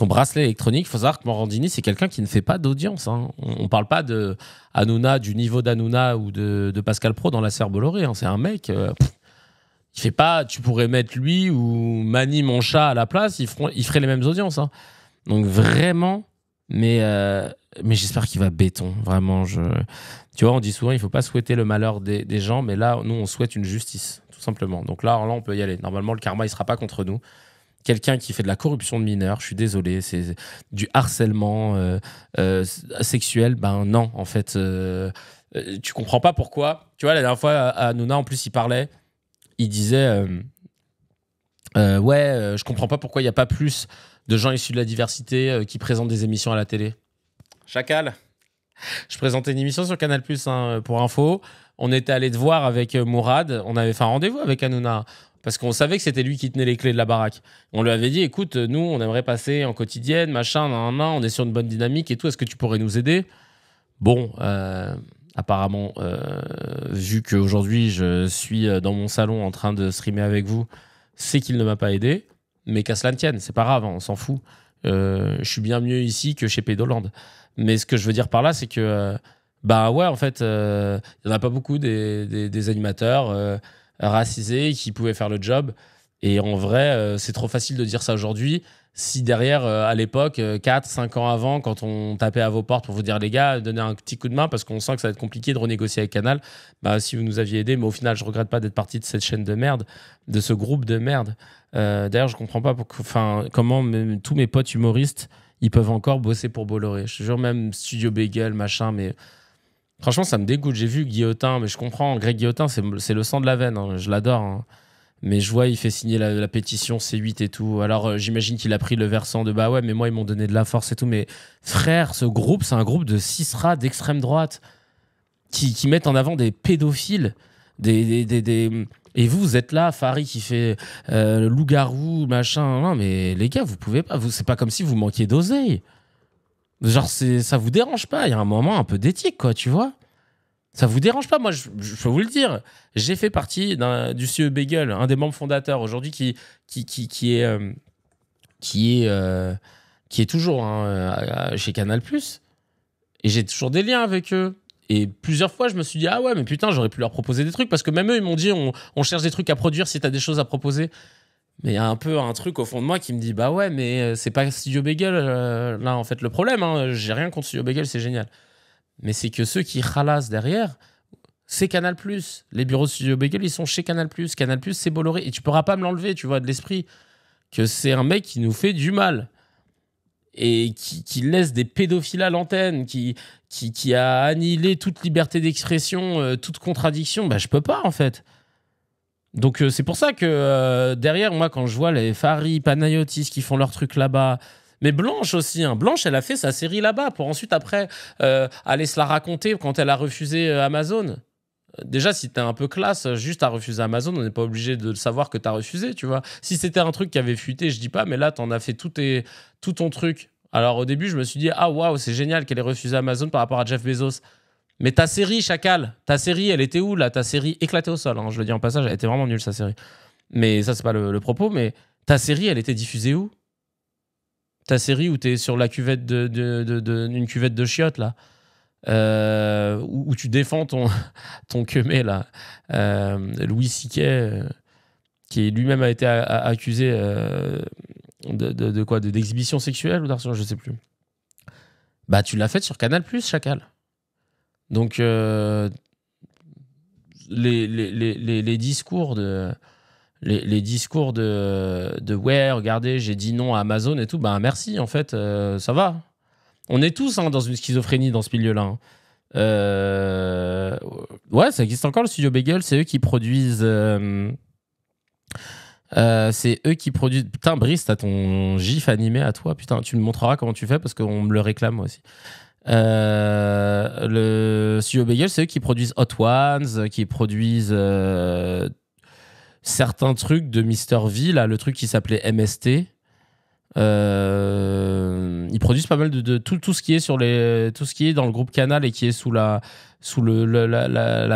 bracelet électronique. Il faut savoir que Morandini, c'est quelqu'un qui ne fait pas d'audience. Hein. On ne parle pas de Hanouna, du niveau d'Hanouna ou de Pascal Praud dans la Serre Bolloré. Hein. C'est un mec... il fait pas... Tu pourrais mettre lui ou Mani, mon chat, à la place. Il ferait les mêmes audiences. Hein. Donc vraiment... Mais j'espère qu'il va béton. Vraiment, tu vois, on dit souvent, il ne faut pas souhaiter le malheur des gens. Mais là, nous, on souhaite une justice, tout simplement. Donc là, on peut y aller. Normalement, le karma, il ne sera pas contre nous. Quelqu'un qui fait de la corruption de mineurs, je suis désolé, c'est du harcèlement sexuel, ben non, en fait, tu comprends pas pourquoi. Tu vois, la dernière fois, à Hanouna, en plus, il parlait, il disait je comprends pas pourquoi il n'y a pas plus de gens issus de la diversité qui présentent des émissions à la télé. Chacal, je présentais une émission sur Canal+, pour info. On était allé te voir avec Mourad, on avait fait un rendez-vous avec Hanouna. Parce qu'on savait que c'était lui qui tenait les clés de la baraque. On lui avait dit, écoute, nous, on aimerait passer en quotidienne, machin, on est sur une bonne dynamique et tout, est-ce que tu pourrais nous aider? Bon, apparemment, vu qu'aujourd'hui, je suis dans mon salon en train de streamer avec vous, c'est qu'il ne m'a pas aidé, mais qu'à cela ne tienne, c'est pas grave, on s'en fout. Je suis bien mieux ici que chez Pédoland. Mais ce que je veux dire par là, c'est que, en fait, il n'y en a pas beaucoup des animateurs... racisés qui pouvaient faire le job. Et en vrai, c'est trop facile de dire ça aujourd'hui. Si derrière, à l'époque, 4-5 ans avant, quand on tapait à vos portes pour vous dire, les gars, donnez un petit coup de main parce qu'on sent que ça va être compliqué de renégocier avec Canal, si vous nous aviez aidé, mais au final, je regrette pas d'être parti de cette chaîne de merde, de ce groupe de merde. D'ailleurs, je comprends pas comment tous mes potes humoristes, ils peuvent encore bosser pour Bolloré. Je te jure, même Studio Bagel, machin, mais... Franchement, ça me dégoûte. J'ai vu Guillotin, mais je comprends. Greg Guillotin, c'est le sang de la veine. Hein. Je l'adore. Hein. Mais je vois, il fait signer la pétition C8 et tout. Alors, j'imagine qu'il a pris le versant de bah ouais, mais moi, ils m'ont donné de la force et tout. Mais frère, ce groupe, c'est un groupe de 6 rats d'extrême droite qui mettent en avant des pédophiles. Et vous êtes là, Farid qui fait loup-garou, machin. Non, mais les gars, vous pouvez pas. C'est pas comme si vous manquiez d'oseille. Genre, ça vous dérange pas. Il y a un moment un peu d'éthique, quoi, tu vois. Ça vous dérange pas? Moi, je peux vous le dire. J'ai fait partie du CE Bagel, un des membres fondateurs aujourd'hui qui est toujours chez Canal+. Et j'ai toujours des liens avec eux. Et plusieurs fois, je me suis dit, ah ouais, mais putain, j'aurais pu leur proposer des trucs. Parce que même eux, ils m'ont dit, on cherche des trucs à produire si t'as des choses à proposer. Mais il y a un peu un truc au fond de moi qui me dit, bah ouais, mais c'est pas Studio Bagel, là, en fait, le problème. Hein, j'ai rien contre Studio Bagel, c'est génial. Mais c'est que ceux qui ralassent derrière, c'est Canal+. Les bureaux de Studio Bagel, ils sont chez Canal+. Canal+, c'est Bolloré. Et tu pourras pas me l'enlever, tu vois, de l'esprit. Que c'est un mec qui nous fait du mal. Et qui laisse des pédophiles à l'antenne, qui a annihilé toute liberté d'expression, toute contradiction. Bah, je peux pas, en fait. Donc, c'est pour ça que derrière, moi, quand je vois les Farid, Panayotis qui font leur truc là-bas... Mais Blanche aussi, hein. Blanche, elle a fait sa série là-bas pour ensuite, après, aller se la raconter quand elle a refusé Amazon. Déjà, si t'es un peu classe, juste à refuser Amazon, on n'est pas obligé de savoir que t'as refusé, tu vois. Si c'était un truc qui avait fuité, je dis pas, mais là, t'en as fait tout ton truc. Alors, au début, je me suis dit, ah waouh, c'est génial qu'elle ait refusé Amazon par rapport à Jeff Bezos. Mais ta série, Chacal, ta série, elle était où, là? Ta série éclatée au sol, hein, je le dis en passage, elle était vraiment nulle, sa série. Mais ça, c'est pas le propos, mais ta série, elle était diffusée où? Ta série où t'es sur la cuvette une cuvette de chiottes, là, où tu défends ton queumé, là, Louis C.K., qui lui-même a été accusé de quoi, d'exhibition sexuelle ou d'harcèlement, je sais plus. Bah, tu l'as faite sur Canal+, Chacal. Donc, les discours de... Les discours de ouais, regardez, j'ai dit non à Amazon et tout, bah merci, en fait, ça va. On est tous dans une schizophrénie dans ce milieu-là. Hein. Ouais, ça existe encore, le Studio Bagel, c'est eux qui produisent... c'est eux qui produisent... Putain, Brice, t'as ton gif animé à toi, putain, tu me montreras comment tu fais parce qu'on me le réclame moi aussi. Le Studio Bagel, c'est eux qui produisent Hot Ones, qui produisent... certains trucs de Mister V, là, le truc qui s'appelait MST. Ils produisent pas mal de tout ce qui est tout ce qui est dans le groupe Canal et qui est sous la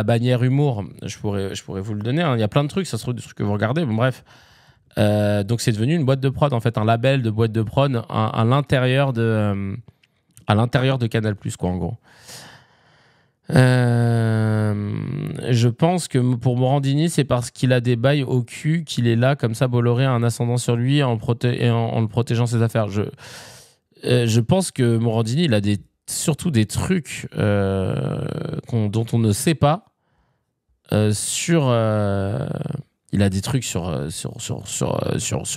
bannière humour. Je pourrais vous le donner. Hein. Il y a plein de trucs, ça se trouve des trucs que vous regardez. Bon, bref. Donc c'est devenu une boîte de prod, en fait, un label de boîte de prod à l'intérieur de Canal+, quoi, en gros. Je pense que pour Morandini, c'est parce qu'il a des bails au cul qu'il est là, comme ça Bolloré a un ascendant sur lui en le protégeant ses affaires. Je pense que Morandini, il a surtout des trucs dont on ne sait pas sur... il a des trucs sur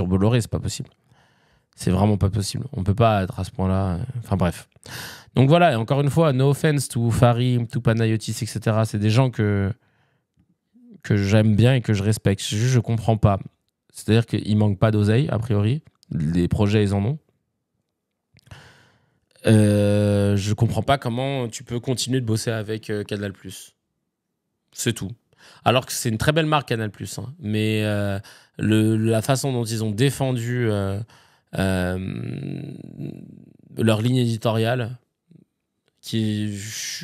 Bolloré, c'est pas possible. C'est vraiment pas possible. On peut pas être à ce point-là. Enfin bref. Donc voilà, et encore une fois, no offense to Farid, to Panayotis, etc. C'est des gens que j'aime bien et que je respecte. Je comprends pas. C'est-à-dire qu'ils manquent pas d'oseille, a priori. Les projets, ils en ont. Je comprends pas comment tu peux continuer de bosser avec Canal+. C'est tout. Alors que c'est une très belle marque, Canal+. Hein. Mais la façon dont ils ont défendu leur ligne éditoriale,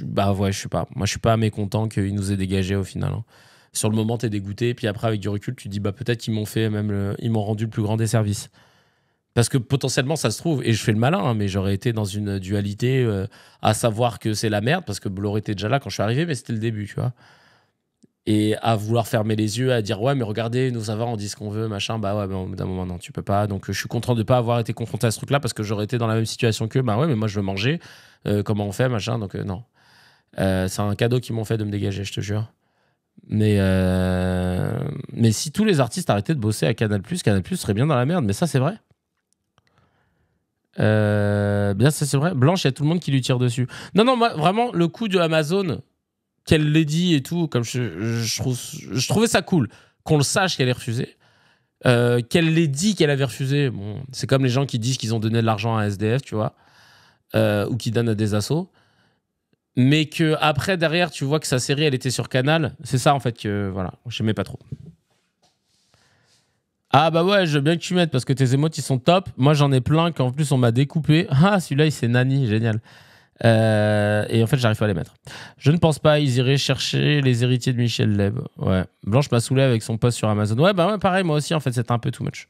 bah ouais, je sais pas. Moi, je suis pas mécontent qu'ils nous aient dégagés au final. Hein. Sur le moment, t'es dégoûté, puis après, avec du recul, tu te dis, bah peut-être qu'ils m'ont fait ils m'ont rendu le plus grand des services. Parce que potentiellement, ça se trouve, et je fais le malin, hein, mais j'aurais été dans une dualité à savoir que c'est la merde, parce que Bolloré était déjà là quand je suis arrivé, mais c'était le début, tu vois. Et à vouloir fermer les yeux, à dire ouais, mais regardez, nous ça va, on dit ce qu'on veut, machin, bah ouais, mais d'un moment, non, tu peux pas. Donc je suis content de pas avoir été confronté à ce truc-là, parce que j'aurais été dans la même situation qu'eux, bah ouais, mais moi je veux manger, comment on fait, machin, donc non. C'est un cadeau qu'ils m'ont fait de me dégager, je te jure. Mais si tous les artistes arrêtaient de bosser à Canal+, Canal+ serait bien dans la merde, mais ça c'est vrai. Bien, ça c'est vrai. Blanche, il y a tout le monde qui lui tire dessus. Non, moi, vraiment, le coup de Amazon, qu'elle l'ait dit et tout, comme je trouvais ça cool. qu'on le sache qu'elle est refusée, qu'elle l'ait dit qu'elle avait refusé. Bon, c'est comme les gens qui disent qu'ils ont donné de l'argent à un SDF, tu vois, ou qui donnent à des assos. Mais que après derrière, tu vois que sa série, elle était sur Canal. C'est ça, en fait, que voilà, j'aimais pas trop. Ah bah ouais, je veux bien que tu mettes parce que tes émotes, ils sont top. Moi, j'en ai plein qu'en plus, on m'a découpé. Ah, celui-là, c'est Nani, génial. Et en fait, j'arrive pas à les mettre. Je ne pense pas, ils iraient chercher les héritiers de Michel Leb. Ouais. Blanche m'a saoulé avec son post sur Amazon. Ouais, bah ouais, pareil, moi aussi, en fait, c'était un peu too much.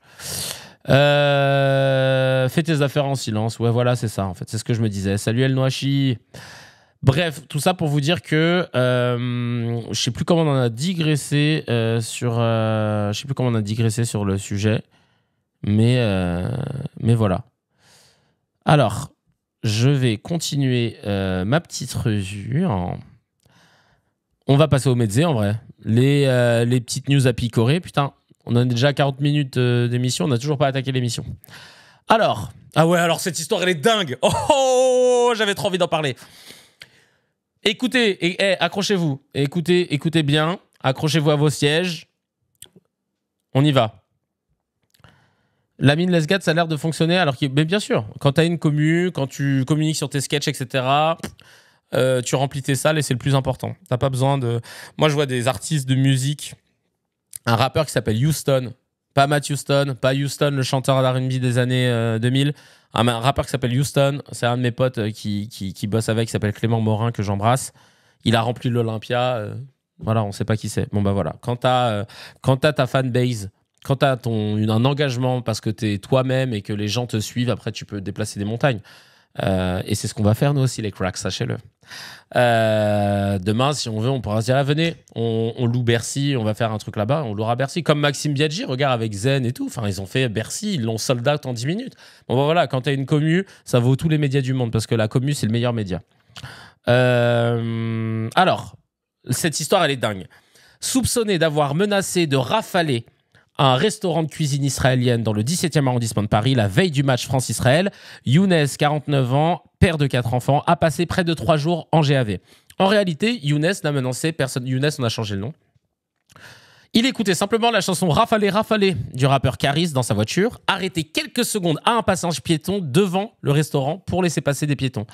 Fais tes affaires en silence. Ouais, voilà, c'est ça, en fait. C'est ce que je me disais. Salut El Noachi. Bref, tout ça pour vous dire que je sais plus comment on en a digressé je sais plus comment on a digressé sur le sujet, mais voilà. Alors, je vais continuer ma petite revue. On va passer au mezzé en vrai. Les petites news à picorer. Putain, on a déjà 40 minutes d'émission, on n'a toujours pas attaqué l'émission. Alors, ah ouais, alors cette histoire elle est dingue. Oh, j'avais trop envie d'en parler. Écoutez, accrochez-vous. Écoutez bien. Accrochez-vous à vos sièges. On y va. La mine Let's Get, ça a l'air de fonctionner. Mais bien sûr, quand tu as une commu, quand tu communiques sur tes sketchs, etc., tu remplis tes salles et c'est le plus important. T'as pas besoin de... Moi, je vois des artistes de musique. Un rappeur qui s'appelle Houston. Pas Matt Houston, pas Houston, le chanteur d'R&B des années 2000. Un rappeur qui s'appelle Houston, c'est un de mes potes qui bosse avec, qui s'appelle Clément Morin, que j'embrasse. Il a rempli l'Olympia. Voilà, on sait pas qui c'est. Bon, bah voilà. Quand t'as ta fanbase, quand t'as un engagement parce que t'es toi-même et que les gens te suivent, après, tu peux déplacer des montagnes. Et c'est ce qu'on va faire, nous aussi, les cracks, sachez-le. Demain, si on veut, on pourra se dire, ah, venez, on loue Bercy, on va faire un truc là-bas, on louera Bercy. Comme Maxime Biaggi, regarde, avec Zen et tout. Enfin, ils ont fait Bercy, ils l'ont sold out en 10 minutes. Bon, bah voilà, quand t'as une commu, ça vaut tous les médias du monde parce que la commu, c'est le meilleur média. Alors, cette histoire, elle est dingue. Soupçonné d'avoir menacé de rafaler un restaurant de cuisine israélienne dans le 17e arrondissement de Paris, la veille du match France-Israël, Younes, 49 ans, père de 4 enfants, a passé près de 3 jours en GAV. En réalité, Younes n'a menacé personne. Younes, on a changé le nom. Il écoutait simplement la chanson Rafalé, Rafalé du rappeur Caris dans sa voiture, arrêté quelques secondes à un passage piéton devant le restaurant pour laisser passer des piétons.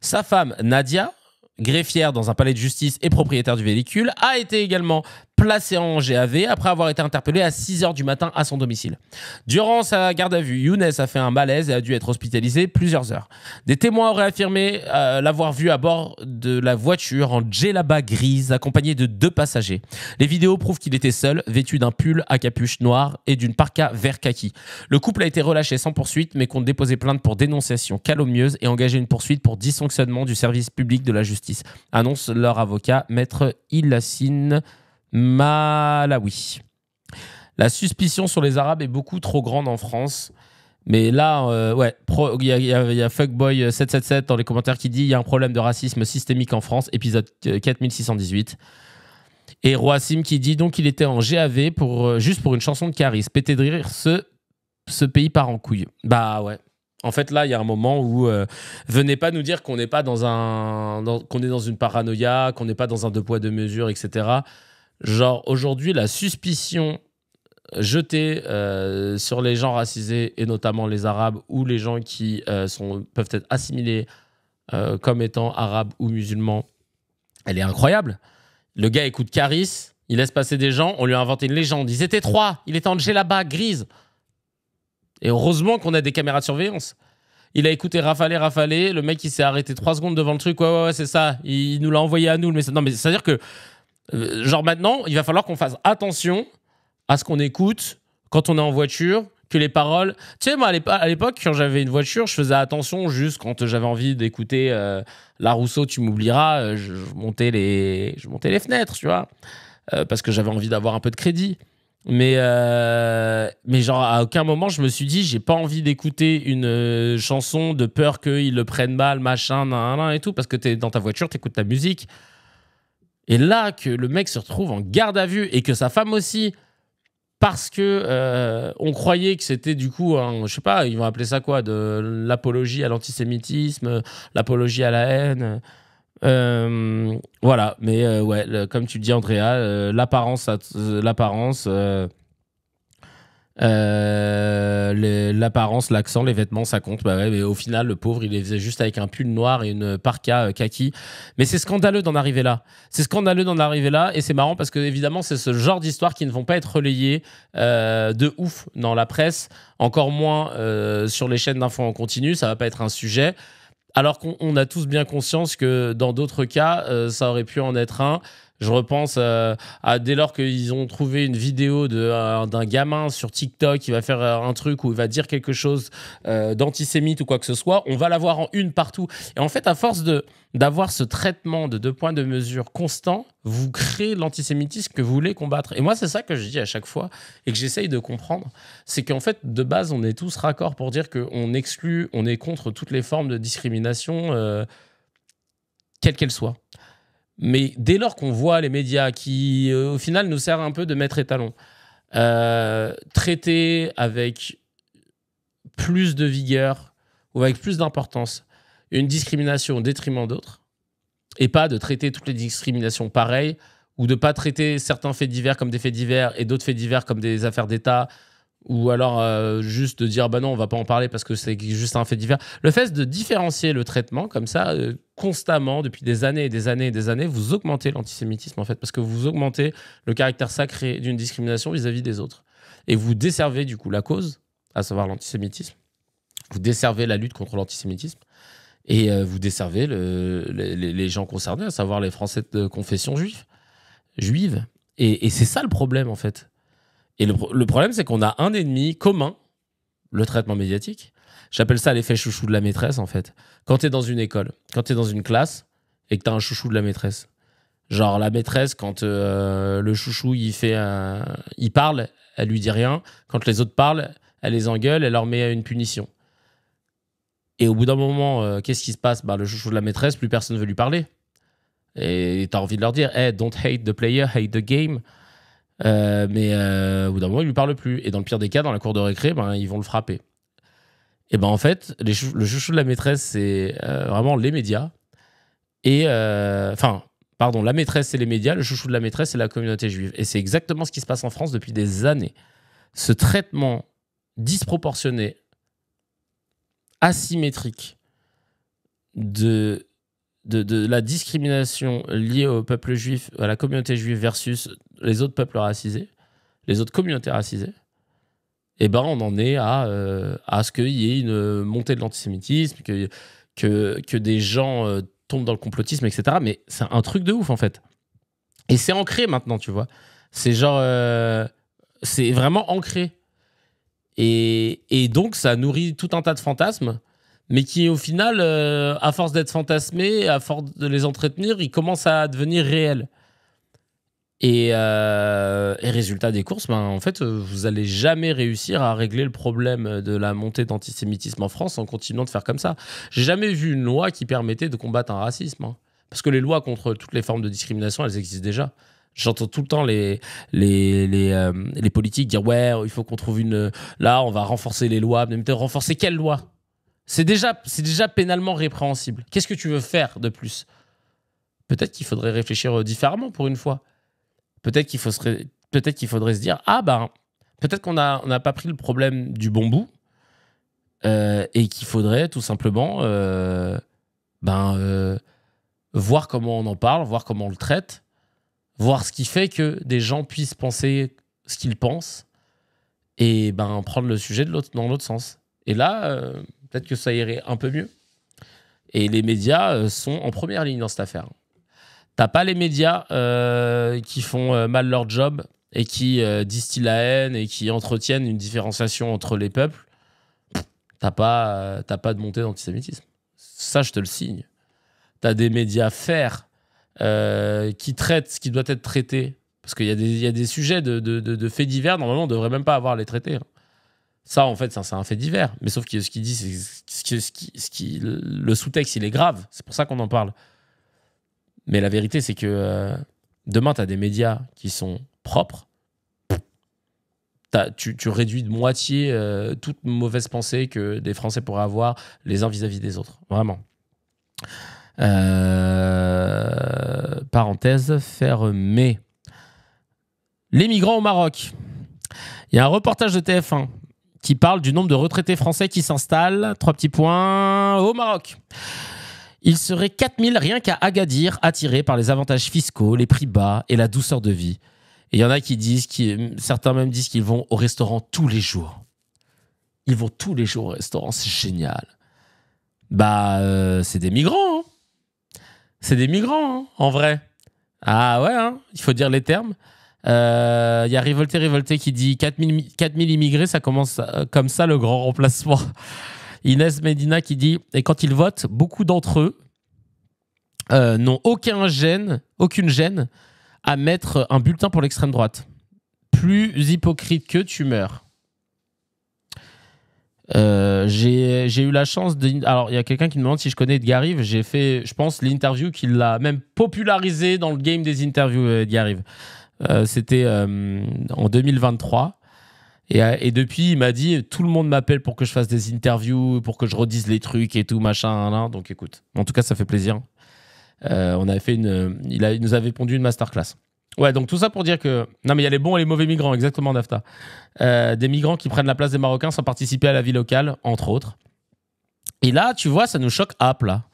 Sa femme, Nadia, greffière dans un palais de justice et propriétaire du véhicule, a été également placée en GAV après avoir été interpellée à 6h du matin à son domicile. Durant sa garde à vue, Younes a fait un malaise et a dû être hospitalisé plusieurs heures. Des témoins auraient affirmé l'avoir vu à bord de la voiture en djellaba grise accompagné de 2 passagers. Les vidéos prouvent qu'il était seul, vêtu d'un pull à capuche noire et d'une parka vert kaki. Le couple a été relâché sans poursuite mais compte déposer plainte pour dénonciation calomnieuse et engager une poursuite pour dysfonctionnement du service public de la justice, annonce leur avocat, maître Ilassine Malawi. La suspicion sur les Arabes est beaucoup trop grande en France. Mais là, ouais, il y a Fuckboy777 dans les commentaires qui dit il y a un problème de racisme systémique en France, épisode 4618. Et Roassim qui dit donc il était en GAV juste pour une chanson de Caris. Pété de rire, ce pays part en couille. Bah ouais. En fait, là, il y a un moment où venez pas nous dire qu'on n'est pas qu'on est dans une paranoïa, qu'on n'est pas dans un 2 poids 2 mesures, etc. Genre, aujourd'hui, la suspicion jetée sur les gens racisés, et notamment les Arabes, ou les gens qui peuvent être assimilés comme étant Arabes ou musulmans, elle est incroyable. Le gars écoute Caris, il laisse passer des gens, on lui a inventé une légende. Ils étaient 3, il était en djellaba grise. Et heureusement qu'on a des caméras de surveillance. Il a écouté Rafalé, le mec il s'est arrêté 3 secondes devant le truc, ouais, c'est ça, il nous l'a envoyé à nous. Mais non, mais c'est-à-dire que genre maintenant, il va falloir qu'on fasse attention à ce qu'on écoute quand on est en voiture, que les paroles... Tu sais, moi, à l'époque, quand j'avais une voiture, je faisais attention juste quand j'avais envie d'écouter La Rousseau, tu m'oublieras, je montais les fenêtres, tu vois, parce que j'avais envie d'avoir un peu de crédit. Mais genre, à aucun moment, je me suis dit, j'ai pas envie d'écouter une chanson de peur qu'ils le prennent mal, machin, nan, et tout, parce que t'es dans ta voiture, t'écoutes ta musique. Et là, que le mec se retrouve en garde à vue et que sa femme aussi, parce que on croyait que c'était du coup, je sais pas, ils vont appeler ça quoi, de l'apologie à l'antisémitisme, l'apologie à la haine. Voilà, mais ouais, comme tu le dis, Andrea, l'apparence, l'apparence, l'accent, les vêtements, ça compte. Bah ouais, mais au final, le pauvre, il les faisait juste avec un pull noir et une parka kaki. Mais c'est scandaleux d'en arriver là. C'est scandaleux d'en arriver là, et c'est marrant parce que évidemment, c'est ce genre d'histoires qui ne vont pas être relayées de ouf dans la presse, encore moins sur les chaînes d'infos en continu. Ça va pas être un sujet. Alors qu'on a tous bien conscience que dans d'autres cas, ça aurait pu en être un. Je repense à dès lors qu'ils ont trouvé une vidéo d'un gamin sur TikTok qui va faire un truc où il va dire quelque chose d'antisémite ou quoi que ce soit, on va l'avoir en une partout. Et en fait, à force d'avoir ce traitement de 2 points de mesure constant, vous créez l'antisémitisme que vous voulez combattre. Et moi, c'est ça que je dis à chaque fois et que j'essaye de comprendre. C'est qu'en fait, de base, on est tous raccords pour dire qu'on exclut, on est contre toutes les formes de discrimination, quelle qu'elle soit. Mais dès lors qu'on voit les médias qui, au final, nous servent un peu de maître étalon, traiter avec plus de vigueur ou avec plus d'importance une discrimination au détriment d'autres, et pas de traiter toutes les discriminations pareilles, ou de ne pas traiter certains faits divers comme des faits divers et d'autres faits divers comme des affaires d'État, ou alors juste de dire bah non, on va pas en parler parce que c'est juste un fait divers. Le fait de différencier le traitement comme ça constamment depuis des années et des années et des années, vous augmentez l'antisémitisme en fait, parce que vous augmentez le caractère sacré d'une discrimination vis-à-vis des autres. Et vous desservez du coup la cause, à savoir l'antisémitisme. Vous desservez la lutte contre l'antisémitisme. Et vous desservez les gens concernés, à savoir les Français de confession juive. Et c'est ça le problème en fait. Et le problème, c'est qu'on a un ennemi commun, le traitement médiatique. J'appelle ça l'effet chouchou de la maîtresse, en fait. Quand tu es dans une école, quand tu es dans une classe, et que tu as un chouchou de la maîtresse. Genre, la maîtresse, quand le chouchou, il parle, elle lui dit rien. Quand les autres parlent, elle les engueule, elle leur met une punition. Et au bout d'un moment, qu'est-ce qui se passe ? Le chouchou de la maîtresse, plus personne ne veut lui parler. Et tu as envie de leur dire, hey, don't hate the player, hate the game. Mais au bout d'un moment, il lui parle plus. Et dans le pire des cas, dans la cour de récré, ils vont le frapper. Et en fait, le chouchou de la maîtresse, c'est vraiment les médias. Et pardon, la maîtresse, c'est les médias. Le chouchou de la maîtresse, c'est la communauté juive. Et c'est exactement ce qui se passe en France depuis des années. Ce traitement disproportionné, asymétrique de la discrimination liée au peuple juif, à la communauté juive versus les autres peuples racisés, les autres communautés racisées, et on en est à ce qu'il y ait une montée de l'antisémitisme, que des gens tombent dans le complotisme, etc. Mais c'est un truc de ouf, en fait. Et c'est ancré maintenant, tu vois. C'est genre... c'est vraiment ancré. Et donc, ça nourrit tout un tas de fantasmes, mais qui, au final, à force d'être fantasmés, à force de les entretenir, ils commencent à devenir réels. Et résultat des courses, en fait, vous allez jamais réussir à régler le problème de la montée d'antisémitisme en France en continuant de faire comme ça. J'ai jamais vu une loi qui permettait de combattre un racisme. Parce que les lois contre toutes les formes de discrimination, elles existent déjà. J'entends tout le temps les politiques dire ouais, il faut qu'on trouve une... Là, on va renforcer les lois. Mais renforcer quelle loi ? C'est déjà pénalement répréhensible. Qu'est-ce que tu veux faire de plus ? Peut-être qu'il faudrait réfléchir différemment pour une fois. Peut-être qu'il faudrait se dire peut-être qu'on n'a pas pris le problème du bon bout et qu'il faudrait tout simplement voir comment on en parle, voir comment on le traite, voir ce qui fait que des gens puissent penser ce qu'ils pensent et prendre le sujet dans l'autre sens. Et là, peut-être que ça irait un peu mieux. Et les médias sont en première ligne dans cette affaire. T'as pas les médias qui font mal leur job et qui distillent la haine et qui entretiennent une différenciation entre les peuples. T'as pas de montée d'antisémitisme. Ça, je te le signe. T'as des médias fers qui traitent ce qui doit être traité. Parce qu'il y a des sujets de faits divers, normalement, on devrait même pas avoir à les traiter. Ça, en fait, c'est un fait divers. Mais sauf que ce qu'il dit, c'est le sous-texte, il est grave. C'est pour ça qu'on en parle. Mais la vérité, c'est que demain, tu as des médias qui sont propres. Tu réduis de moitié toute mauvaise pensée que des Français pourraient avoir les uns vis-à-vis des autres. Vraiment. Parenthèse fermée. Les migrants au Maroc. Il y a un reportage de TF1 qui parle du nombre de retraités français qui s'installent, 3 petits points, au Maroc. Il serait 4000 rien qu'à Agadir, attirés par les avantages fiscaux, les prix bas et la douceur de vie. Et il y en a qui disent, certains même disent qu'ils vont au restaurant tous les jours. Ils vont tous les jours au restaurant, c'est génial. C'est des migrants. Hein. C'est des migrants, hein, en vrai. Ah ouais, hein, il faut dire les termes. Il y a Révolté qui dit 4000 immigrés, ça commence comme ça le grand remplacement. Inès Medina qui dit et quand ils votent, beaucoup d'entre eux n'ont aucune gêne à mettre un bulletin pour l'extrême droite. Plus hypocrite que tu meurs. J'ai eu la chance de... Alors, il y a quelqu'un qui me demande si je connais Edgar Rive. J'ai fait, je pense, l'interview qui l'a même popularisé dans le game des interviews, Edgar Rive. C'était en 2023. Et depuis, il m'a dit tout le monde m'appelle pour que je fasse des interviews, pour que je redise les trucs et tout, machin. Là. Donc écoute, en tout cas, ça fait plaisir. On avait fait il nous avait pondu une masterclass. Ouais, donc tout ça pour dire que... Non, mais il y a les bons et les mauvais migrants, exactement, Nafta. Des migrants qui prennent la place des Marocains sans participer à la vie locale, entre autres. Et là, tu vois, ça nous choque à plat.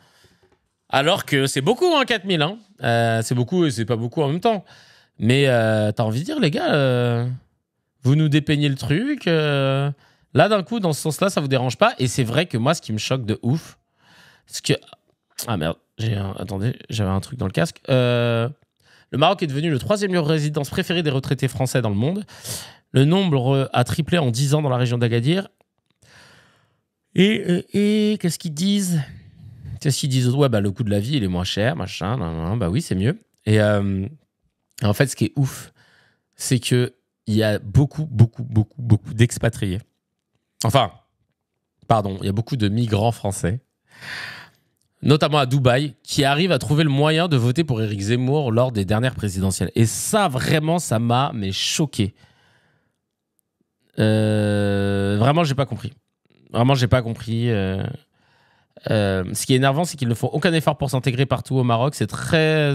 Alors que c'est beaucoup, hein, 4000. Hein. C'est beaucoup et c'est pas beaucoup en même temps. Mais t'as envie de dire, les gars... Vous nous dépeignez le truc. Là, d'un coup, dans ce sens-là, ça vous dérange pas. Et c'est vrai que moi, ce qui me choque de ouf, c'est que... Ah merde, attendez, j'avais un truc dans le casque. Le Maroc est devenu le 3e lieu de résidence préféré des retraités français dans le monde. Le nombre a triplé en 10 ans dans la région d'Agadir. Et qu'est-ce qu'ils disent? Qu'est-ce qu'ils disent? Ouais, le coût de la vie, il est moins cher, machin. Bah oui, c'est mieux. Et en fait, ce qui est ouf, c'est que il y a beaucoup d'expatriés. Enfin, pardon, il y a beaucoup de migrants français, notamment à Dubaï, qui arrivent à trouver le moyen de voter pour Éric Zemmour lors des dernières présidentielles. Et ça, vraiment, ça m'a choqué. Vraiment, j'ai pas compris. Vraiment, j'ai pas compris. Ce qui est énervant, c'est qu'ils ne font aucun effort pour s'intégrer partout au Maroc. C'est très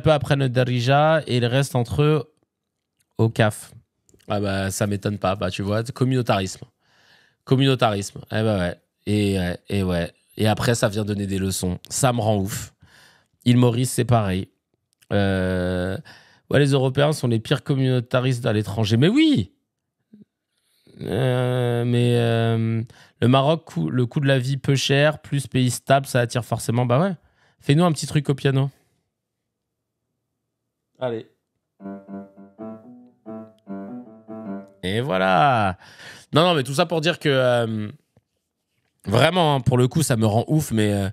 peu après le Darija et ils restent entre eux au CAF. Ah ça m'étonne pas. Tu vois, communautarisme. Ouais. Et ouais. Et après, ça vient donner des leçons. Ça me rend ouf. Île Maurice, c'est pareil. Ouais, les Européens sont les pires communautaristes à l'étranger. Mais oui. Le Maroc, le coût de la vie peu cher, plus pays stable, ça attire forcément. Bah ouais. Fais-nous un petit truc au piano. Allez. Et voilà. Non, mais tout ça pour dire que vraiment, hein, pour le coup, ça me rend ouf, mais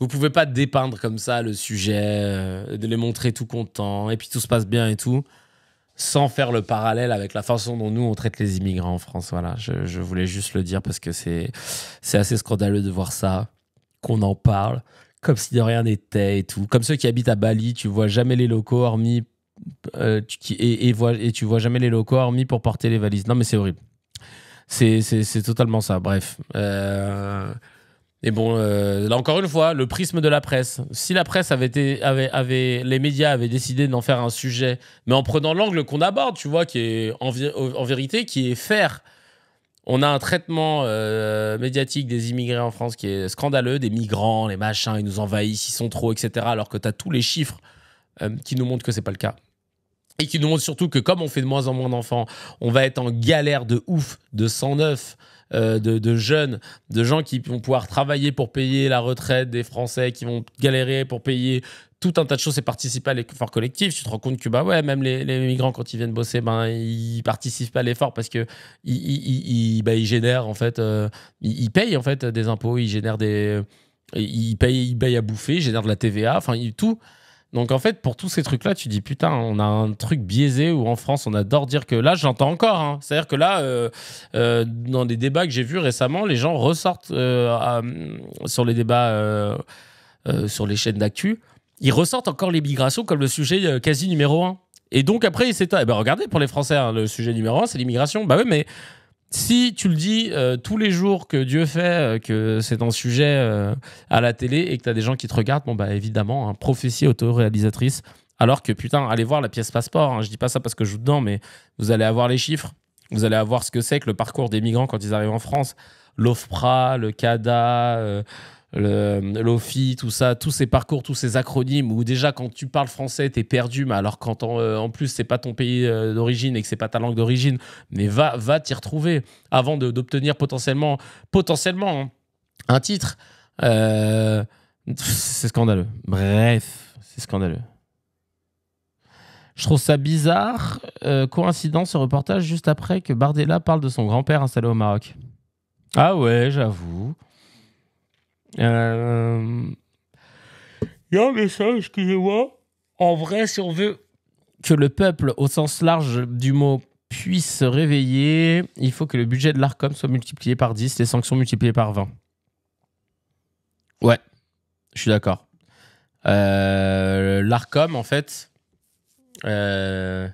vous pouvez pas dépeindre comme ça le sujet, de les montrer tout contents, et puis tout se passe bien et tout, sans faire le parallèle avec la façon dont nous, on traite les immigrants en France. Voilà, je voulais juste le dire parce que c'est assez scandaleux de voir ça, qu'on en parle, comme si de rien n'était et tout. Comme ceux qui habitent à Bali, tu vois jamais les locaux hormis... et tu vois jamais les locaux hormis pour porter les valises. Non, mais c'est horrible. C'est totalement ça. Bref. Et bon, là encore une fois, le prisme de la presse. Si la presse les médias avaient décidé d'en faire un sujet, mais en prenant l'angle qu'on aborde, tu vois, qui est en vérité, qui est faire. On a un traitement médiatique des immigrés en France qui est scandaleux, des migrants, les machins, ils nous envahissent, ils sont trop, etc. Alors que tu as tous les chiffres qui nous montrent que c'est pas le cas. Et qui nous montrent surtout que comme on fait de moins en moins d'enfants, on va être en galère de ouf, de 109, de jeunes, de gens qui vont pouvoir travailler pour payer la retraite des Français, qui vont galérer pour payer tout un tas de choses et participer à l'effort collectif. Tu te rends compte que même les migrants, quand ils viennent bosser, ils participent pas à l'effort parce que ils génèrent en fait, ils payent en fait des impôts, ils génèrent ils payent à bouffer, ils génèrent de la TVA, enfin tout. Donc en fait, pour tous ces trucs-là, tu dis putain, on a un truc biaisé où en France, on adore dire que là, j'entends encore. Hein. C'est-à-dire que là, dans des débats que j'ai vus récemment, les gens ressortent sur les débats sur les chaînes d'actu, ils ressortent encore l'immigration comme le sujet quasi numéro 1. Et donc après, c'est regardez, pour les Français, hein, le sujet numéro 1, c'est l'immigration. Bah oui, mais si tu le dis tous les jours que Dieu fait, que c'est un sujet à la télé et que tu as des gens qui te regardent, bon, bah évidemment, hein, prophétie autoréalisatrice. Alors que putain, allez voir la pièce passeport. Hein, je dis pas ça parce que je joue dedans, mais vous allez avoir les chiffres. Vous allez avoir ce que c'est que le parcours des migrants quand ils arrivent en France. L'OFPRA, le CADA, l'OFI, tout ça, tous ces parcours, tous ces acronymes où déjà quand tu parles français, t'es perdu, mais alors quand en plus c'est pas ton pays d'origine et que c'est pas ta langue d'origine, mais va t'y retrouver avant d'obtenir potentiellement hein, un titre. C'est scandaleux. Bref, c'est scandaleux. Je trouve ça bizarre. Coïncidence, ce reportage juste après que Bardella parle de son grand-père installé au Maroc. Ah ouais, j'avoue. Il y a un message, excusez-moi. En vrai, si on veut que le peuple, au sens large du mot, puisse se réveiller, il faut que le budget de l'ARCOM soit multiplié par 10, les sanctions multipliées par 20. Ouais, je suis d'accord. L'ARCOM, en fait, le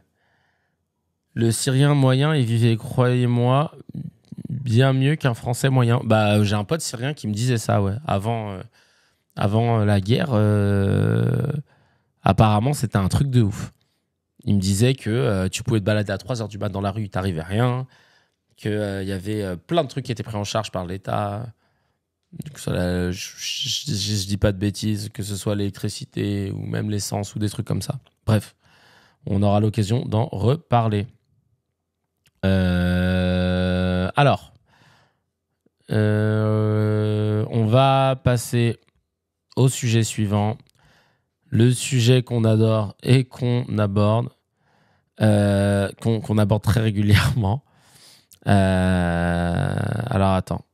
Syrien moyen, il vivait, croyez-moi, bien mieux qu'un Français moyen. Bah, j'ai un pote syrien qui me disait ça, ouais. Avant la guerre, apparemment, c'était un truc de ouf. Il me disait que tu pouvais te balader à 3h du mat dans la rue, il t'arrivait rien, qu'il y avait plein de trucs qui étaient pris en charge par l'État. Je dis pas de bêtises, que ce soit l'électricité ou même l'essence ou des trucs comme ça. Bref, on aura l'occasion d'en reparler. Alors, on va passer au sujet suivant. Le sujet qu'on adore et qu'on aborde, qu'on aborde très régulièrement. Alors, attends.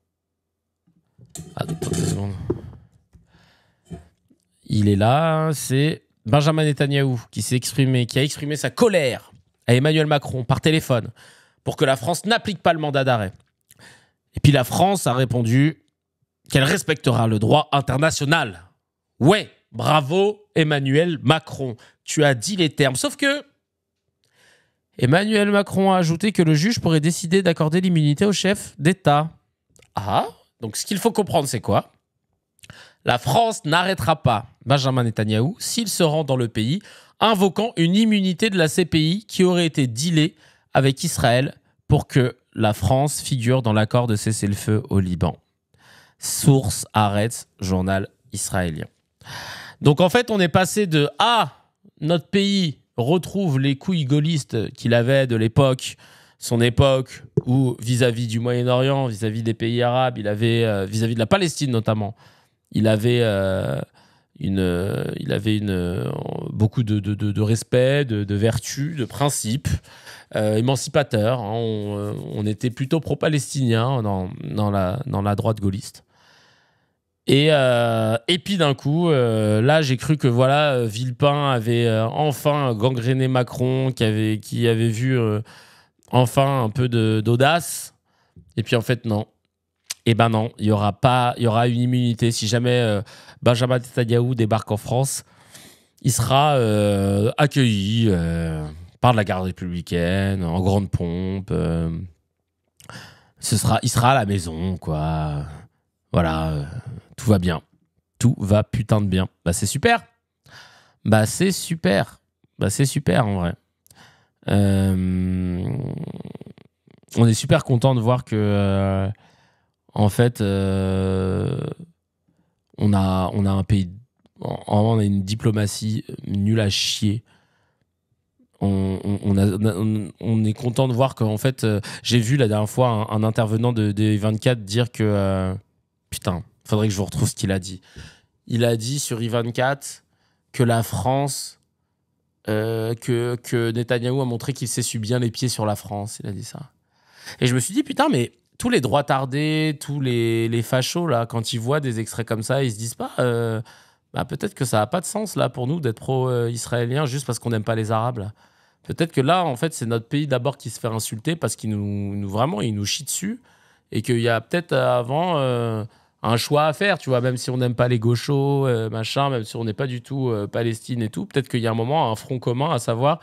Attends 2 secondes. Il est là, c'est Benjamin Netanyahou qui a exprimé sa colère à Emmanuel Macron par téléphone pour que la France n'applique pas le mandat d'arrêt. Et puis la France a répondu qu'elle respectera le droit international. Ouais, bravo Emmanuel Macron, tu as dit les termes. Sauf que Emmanuel Macron a ajouté que le juge pourrait décider d'accorder l'immunité au chef d'État. Ah, donc ce qu'il faut comprendre, c'est quoi ? La France n'arrêtera pas Benjamin Netanyahou s'il se rend dans le pays, invoquant une immunité de la CPI qui aurait été dealée avec Israël pour que la France figure dans l'accord de cessez-le-feu au Liban. Source Haaretz, journal israélien. Donc en fait, on est passé de « Ah, notre pays retrouve les couilles gaullistes qu'il avait de l'époque, son époque où vis-à-vis du Moyen-Orient, vis-à-vis des pays arabes, il avait vis-à-vis de la Palestine notamment, il avait beaucoup de respect, de vertu, de principes émancipateurs. Hein. On était plutôt pro-palestinien dans la droite gaulliste. Et puis d'un coup, là, j'ai cru que voilà, Villepin avait enfin gangréné Macron, qui avait vu enfin un peu d'audace. Et puis en fait, non. Eh ben non, il y aura une immunité. Si jamais Benjamin Netanyahou débarque en France, il sera accueilli par la garde républicaine, en grande pompe. Il sera à la maison, quoi. Voilà, tout va bien. Tout va putain de bien. Bah c'est super. C'est super en vrai. On est super content de voir que en fait on a un pays, on a une diplomatie nulle à chier. On est content de voir qu'en fait j'ai vu la dernière fois un intervenant de 24 dire que putain, faudrait que je vous retrouve ce qu'il a dit. Il a dit sur I24 que la France, que Netanyahou a montré qu'il s'essuie bien les pieds sur la France. Il a dit ça. Et je me suis dit, putain, mais tous les droits tardés, tous les fachos, là, quand ils voient des extraits comme ça, ils se disent pas, peut-être que ça n'a pas de sens, là, pour nous, d'être pro-israélien juste parce qu'on n'aime pas les Arabes, là. Peut-être que là, en fait, c'est notre pays d'abord qui se fait insulter parce qu'il vraiment, il nous chie dessus. Et qu'il y a peut-être avant un choix à faire, tu vois, même si on n'aime pas les gauchos, machin, même si on n'est pas du tout Palestine et tout, peut-être qu'il y a un moment un front commun, à savoir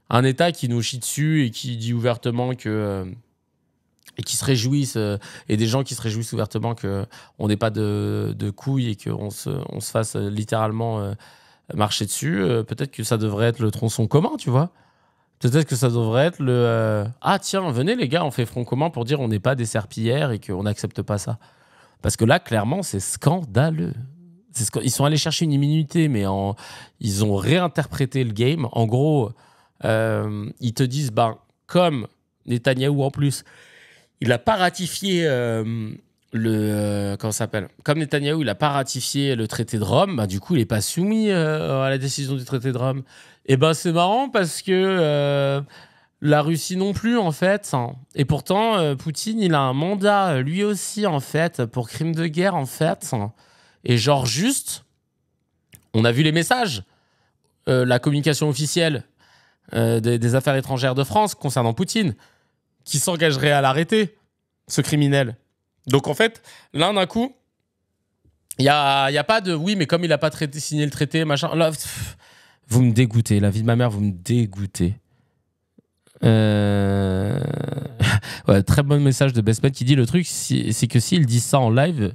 un État qui nous chie dessus et qui dit ouvertement que et qui se réjouissent, et des gens qui se réjouissent ouvertement qu'on n'ait pas de couilles et qu'on on se fasse littéralement marcher dessus, peut-être que ça devrait être le tronçon commun, tu vois. Peut-être que ça devrait être le ah tiens, venez les gars, on fait front commun pour dire on n'est pas des serpillères et qu'on n'accepte pas ça. Parce que là, clairement, c'est scandaleux. Ils sont allés chercher une immunité, mais ils ont réinterprété le game. En gros, ils te disent, ben, comme Netanyahou en plus, il n'a pas ratifié comment ça s'appelle ? Comme Netanyahou, il n'a pas ratifié le traité de Rome, ben, du coup, il n'est pas soumis à la décision du traité de Rome. Et ben, c'est marrant parce que la Russie non plus, en fait. Et pourtant, Poutine, il a un mandat, lui aussi, en fait, pour crime de guerre, en fait. Et genre, juste, on a vu les messages, la communication officielle des affaires étrangères de France concernant Poutine, qui s'engagerait à l'arrêter, ce criminel. Donc, en fait, là, d'un coup, il n'y a pas de oui, mais comme il n'a pas signé le traité, machin. Là, vous me dégoûtez. La vie de ma mère, vous me dégoûtez. Ouais, très bon message de Bestman qui dit le truc, c'est que s'ils disent ça en live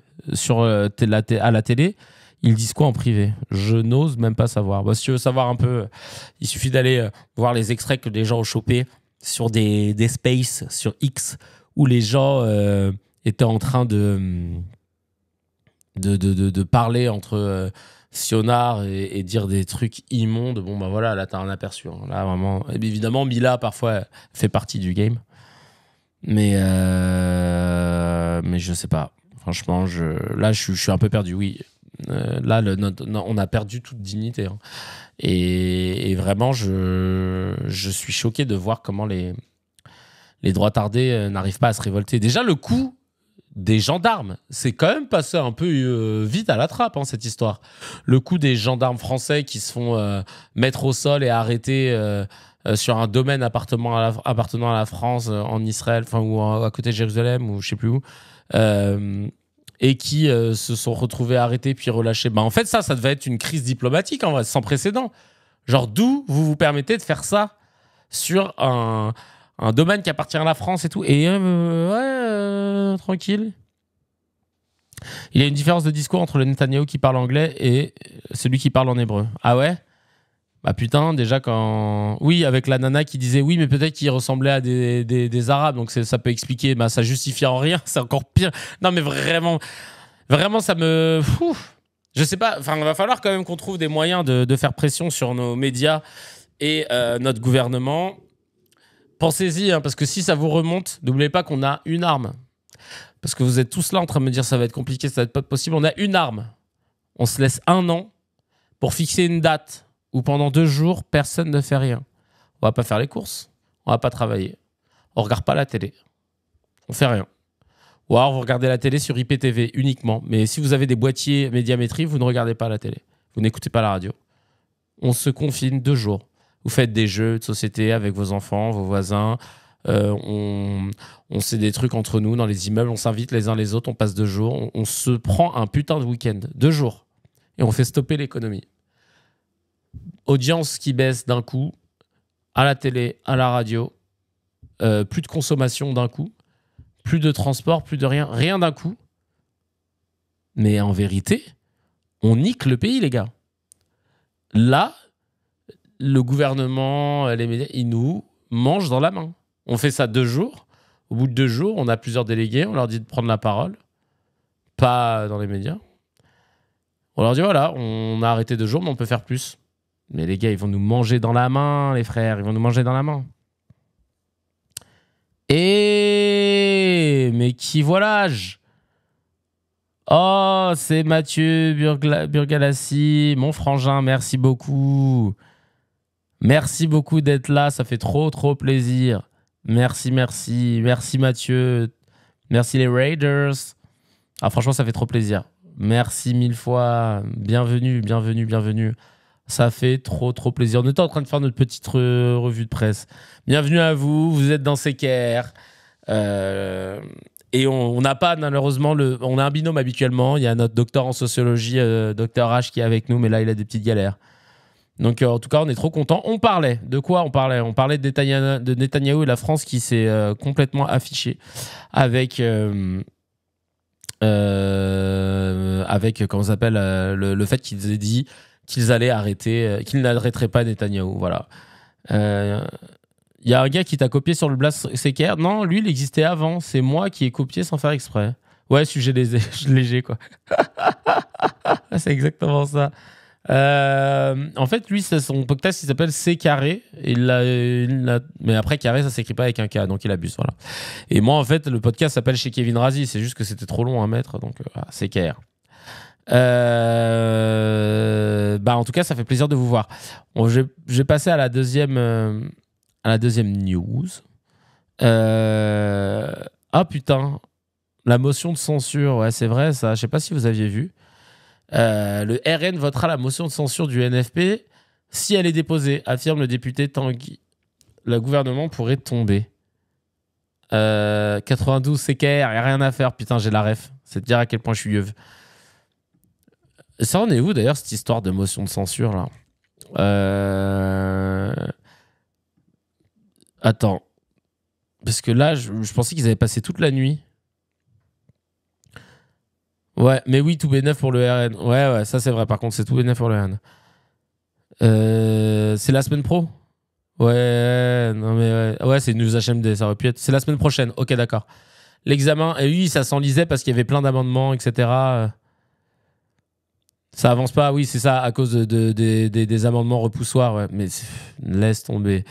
à la télé, ils disent quoi en privé? Je n'ose même pas savoir. Bah, si tu veux savoir un peu, il suffit d'aller voir les extraits que les gens ont chopés sur des spaces sur X où les gens étaient en train de parler entre Sionard et dire des trucs immondes. Bon, bah voilà, là, t'as un aperçu. Hein. Là, vraiment. Et évidemment, Mila, parfois, fait partie du game. Mais je sais pas. Franchement, là, je suis un peu perdu, oui. Là, on a perdu toute dignité. Hein. Et vraiment, je suis choqué de voir comment les droitards n'arrivent pas à se révolter. Déjà, le coup des gendarmes, c'est quand même passé un peu vite à la trappe, hein, cette histoire. Le coup des gendarmes français qui se font mettre au sol et arrêter sur un domaine appartenant à la France en Israël, ou à côté de Jérusalem, ou je sais plus où, et qui se sont retrouvés arrêtés puis relâchés. Bah, en fait, ça devait être une crise diplomatique, en vrai, sans précédent. Genre, d'où vous vous permettez de faire ça sur un domaine qui appartient à la France et tout. Et tranquille. Il y a une différence de discours entre le Netanyahou qui parle anglais et celui qui parle en hébreu. Ah ouais? Bah putain, déjà quand... Oui, avec la nana qui disait oui, mais peut-être qu'il ressemblait à des Arabes, donc ça peut expliquer, bah ça justifie en rien, c'est encore pire. Non mais vraiment, ça me... Je sais pas, enfin il va falloir quand même qu'on trouve des moyens de faire pression sur nos médias et notre gouvernement. Pensez-y, hein, parce que si ça vous remonte, n'oubliez pas qu'on a une arme. Parce que vous êtes tous là en train de me dire ça va être compliqué, ça va être pas possible. On a une arme. On se laisse 1 an pour fixer une date où pendant 2 jours, personne ne fait rien. On va pas faire les courses, on va pas travailler, on regarde pas la télé, on fait rien. Ou alors vous regardez la télé sur IPTV uniquement. Mais si vous avez des boîtiers Médiamétrie, vous ne regardez pas la télé, vous n'écoutez pas la radio. On se confine 2 jours. Vous faites des jeux de société avec vos enfants, vos voisins. On sait des trucs entre nous dans les immeubles. On s'invite les uns les autres. On passe 2 jours. On se prend un putain de week-end. 2 jours. Et on fait stopper l'économie. Audience qui baisse d'un coup. À la télé, à la radio. Plus de consommation d'un coup. Plus de transport, plus de rien. Rien d'un coup. Mais en vérité, on nique le pays, les gars. Là... Le gouvernement, les médias, ils nous mangent dans la main. On fait ça 2 jours. Au bout de 2 jours, on a plusieurs délégués. On leur dit de prendre la parole. Pas dans les médias. On leur dit, voilà, on a arrêté 2 jours, mais on peut faire plus. Mais les gars, ils vont nous manger dans la main, les frères. Ils vont nous manger dans la main. Mais qui voilà-je? Oh, c'est Mathieu Burgalassi, mon frangin, merci beaucoup. Merci beaucoup d'être là, ça fait trop plaisir. Merci Mathieu. Merci les Raiders. Ah franchement, ça fait trop plaisir. Merci 1000 fois. Bienvenue. Ça fait trop plaisir. On était en train de faire notre petite revue de presse. Bienvenue à vous, vous êtes dans CKR. Et on n'a pas malheureusement on a un binôme habituellement. Il y a notre docteur en sociologie, docteur H, qui est avec nous, mais là il a des petites galères. Donc, en tout cas, on est trop contents. On parlait. De quoi on parlait? On parlait de Netanyahou et la France qui s'est complètement affichée avec, comment ça s'appelle, le fait qu'ils aient dit qu'ils allaient arrêter, qu'ils n'arrêteraient pas Netanyahou. Voilà. Il y a un gars qui t'a copié sur le blast CKR. Non, lui, il existait avant. C'est moi qui ai copié sans faire exprès. Ouais, sujet léger, quoi. C'est exactement ça. En fait, lui, son podcast, il s'appelle C carré. Mais après, carré, ça s'écrit pas avec un K, donc il abuse. Voilà. Et moi, en fait, le podcast s'appelle Chez Kevin Razi. C'est juste que c'était trop long à mettre, donc C KR. En tout cas, ça fait plaisir de vous voir. Bon, je vais passer à la deuxième news. Ah putain, la motion de censure, ouais, c'est vrai ça. Je sais pas si vous aviez vu. Le RN votera la motion de censure du NFP si elle est déposée, affirme le député Tanguy. Le gouvernement pourrait tomber. 92 CKR, y a rien à faire. Putain, j'ai la ref. C'est de dire à quel point je suis yeuve. Ça en est où d'ailleurs cette histoire de motion de censure là? Attends. Parce que là, je pensais qu'ils avaient passé toute la nuit. Ouais, mais oui, tout bénef pour le RN. Ouais, ça c'est vrai. Par contre, c'est tout bénef pour le RN. C'est la semaine pro? Ouais, non mais ouais, c'est une news HMD, ça aurait pu être. C'est la semaine prochaine, ok, d'accord. L'examen, et oui, ça s'enlisait parce qu'il y avait plein d'amendements, etc. Ça avance pas, oui, c'est ça, à cause des amendements repoussoirs, ouais. Mais laisse tomber.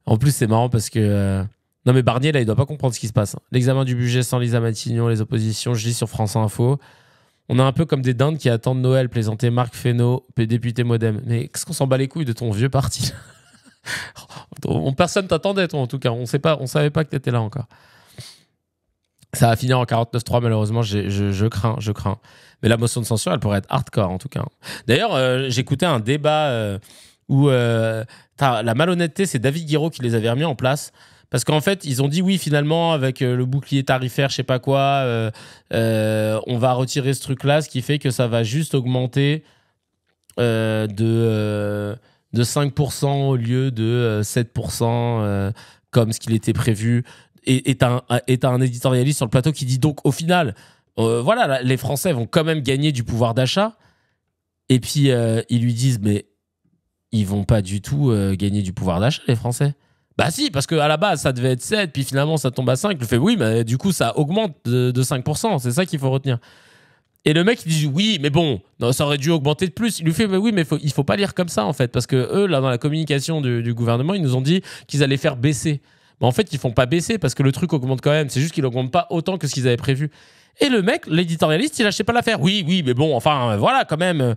En plus, c'est marrant parce que. Non, mais Barnier, là, il doit pas comprendre ce qui se passe. L'examen du budget sans Lisa Matignon, les oppositions, je lis sur France Info. On est un peu comme des dindes qui attendent Noël, plaisantait Marc Fesneau, député Modem. Mais qu'est-ce qu'on s'en bat les couilles de ton vieux parti? Personne t'attendait, toi, en tout cas. On savait pas que t'étais là encore. Ça va finir en 49-3, malheureusement, je crains. Mais la motion de censure, elle pourrait être hardcore, en tout cas. D'ailleurs, j'écoutais un débat où la malhonnêteté, c'est David Guiraud qui les avait remis en place. Parce qu'en fait, ils ont dit oui, finalement, avec le bouclier tarifaire, je sais pas quoi, on va retirer ce truc-là, ce qui fait que ça va juste augmenter de 5% au lieu de 7%, comme ce qu'il était prévu. Et t'as un éditorialiste sur le plateau qui dit donc, au final, voilà, les Français vont quand même gagner du pouvoir d'achat. Et puis, ils lui disent, mais ils vont pas du tout gagner du pouvoir d'achat, les Français. Bah si, parce qu'à la base, ça devait être 7, puis finalement, ça tombe à 5. Il fait, oui, mais du coup, ça augmente de 5%. C'est ça qu'il faut retenir. Et le mec, il dit, oui, mais bon, non, ça aurait dû augmenter de plus. Il lui fait, mais oui, mais il faut pas lire comme ça, en fait. Parce que eux, là, dans la communication du gouvernement, ils nous ont dit qu'ils allaient faire baisser. Mais en fait, ils font pas baisser parce que le truc augmente quand même. C'est juste qu'il augmente pas autant que ce qu'ils avaient prévu. Et le mec, l'éditorialiste, il lâchait pas l'affaire. Oui, mais bon, enfin, voilà, quand même.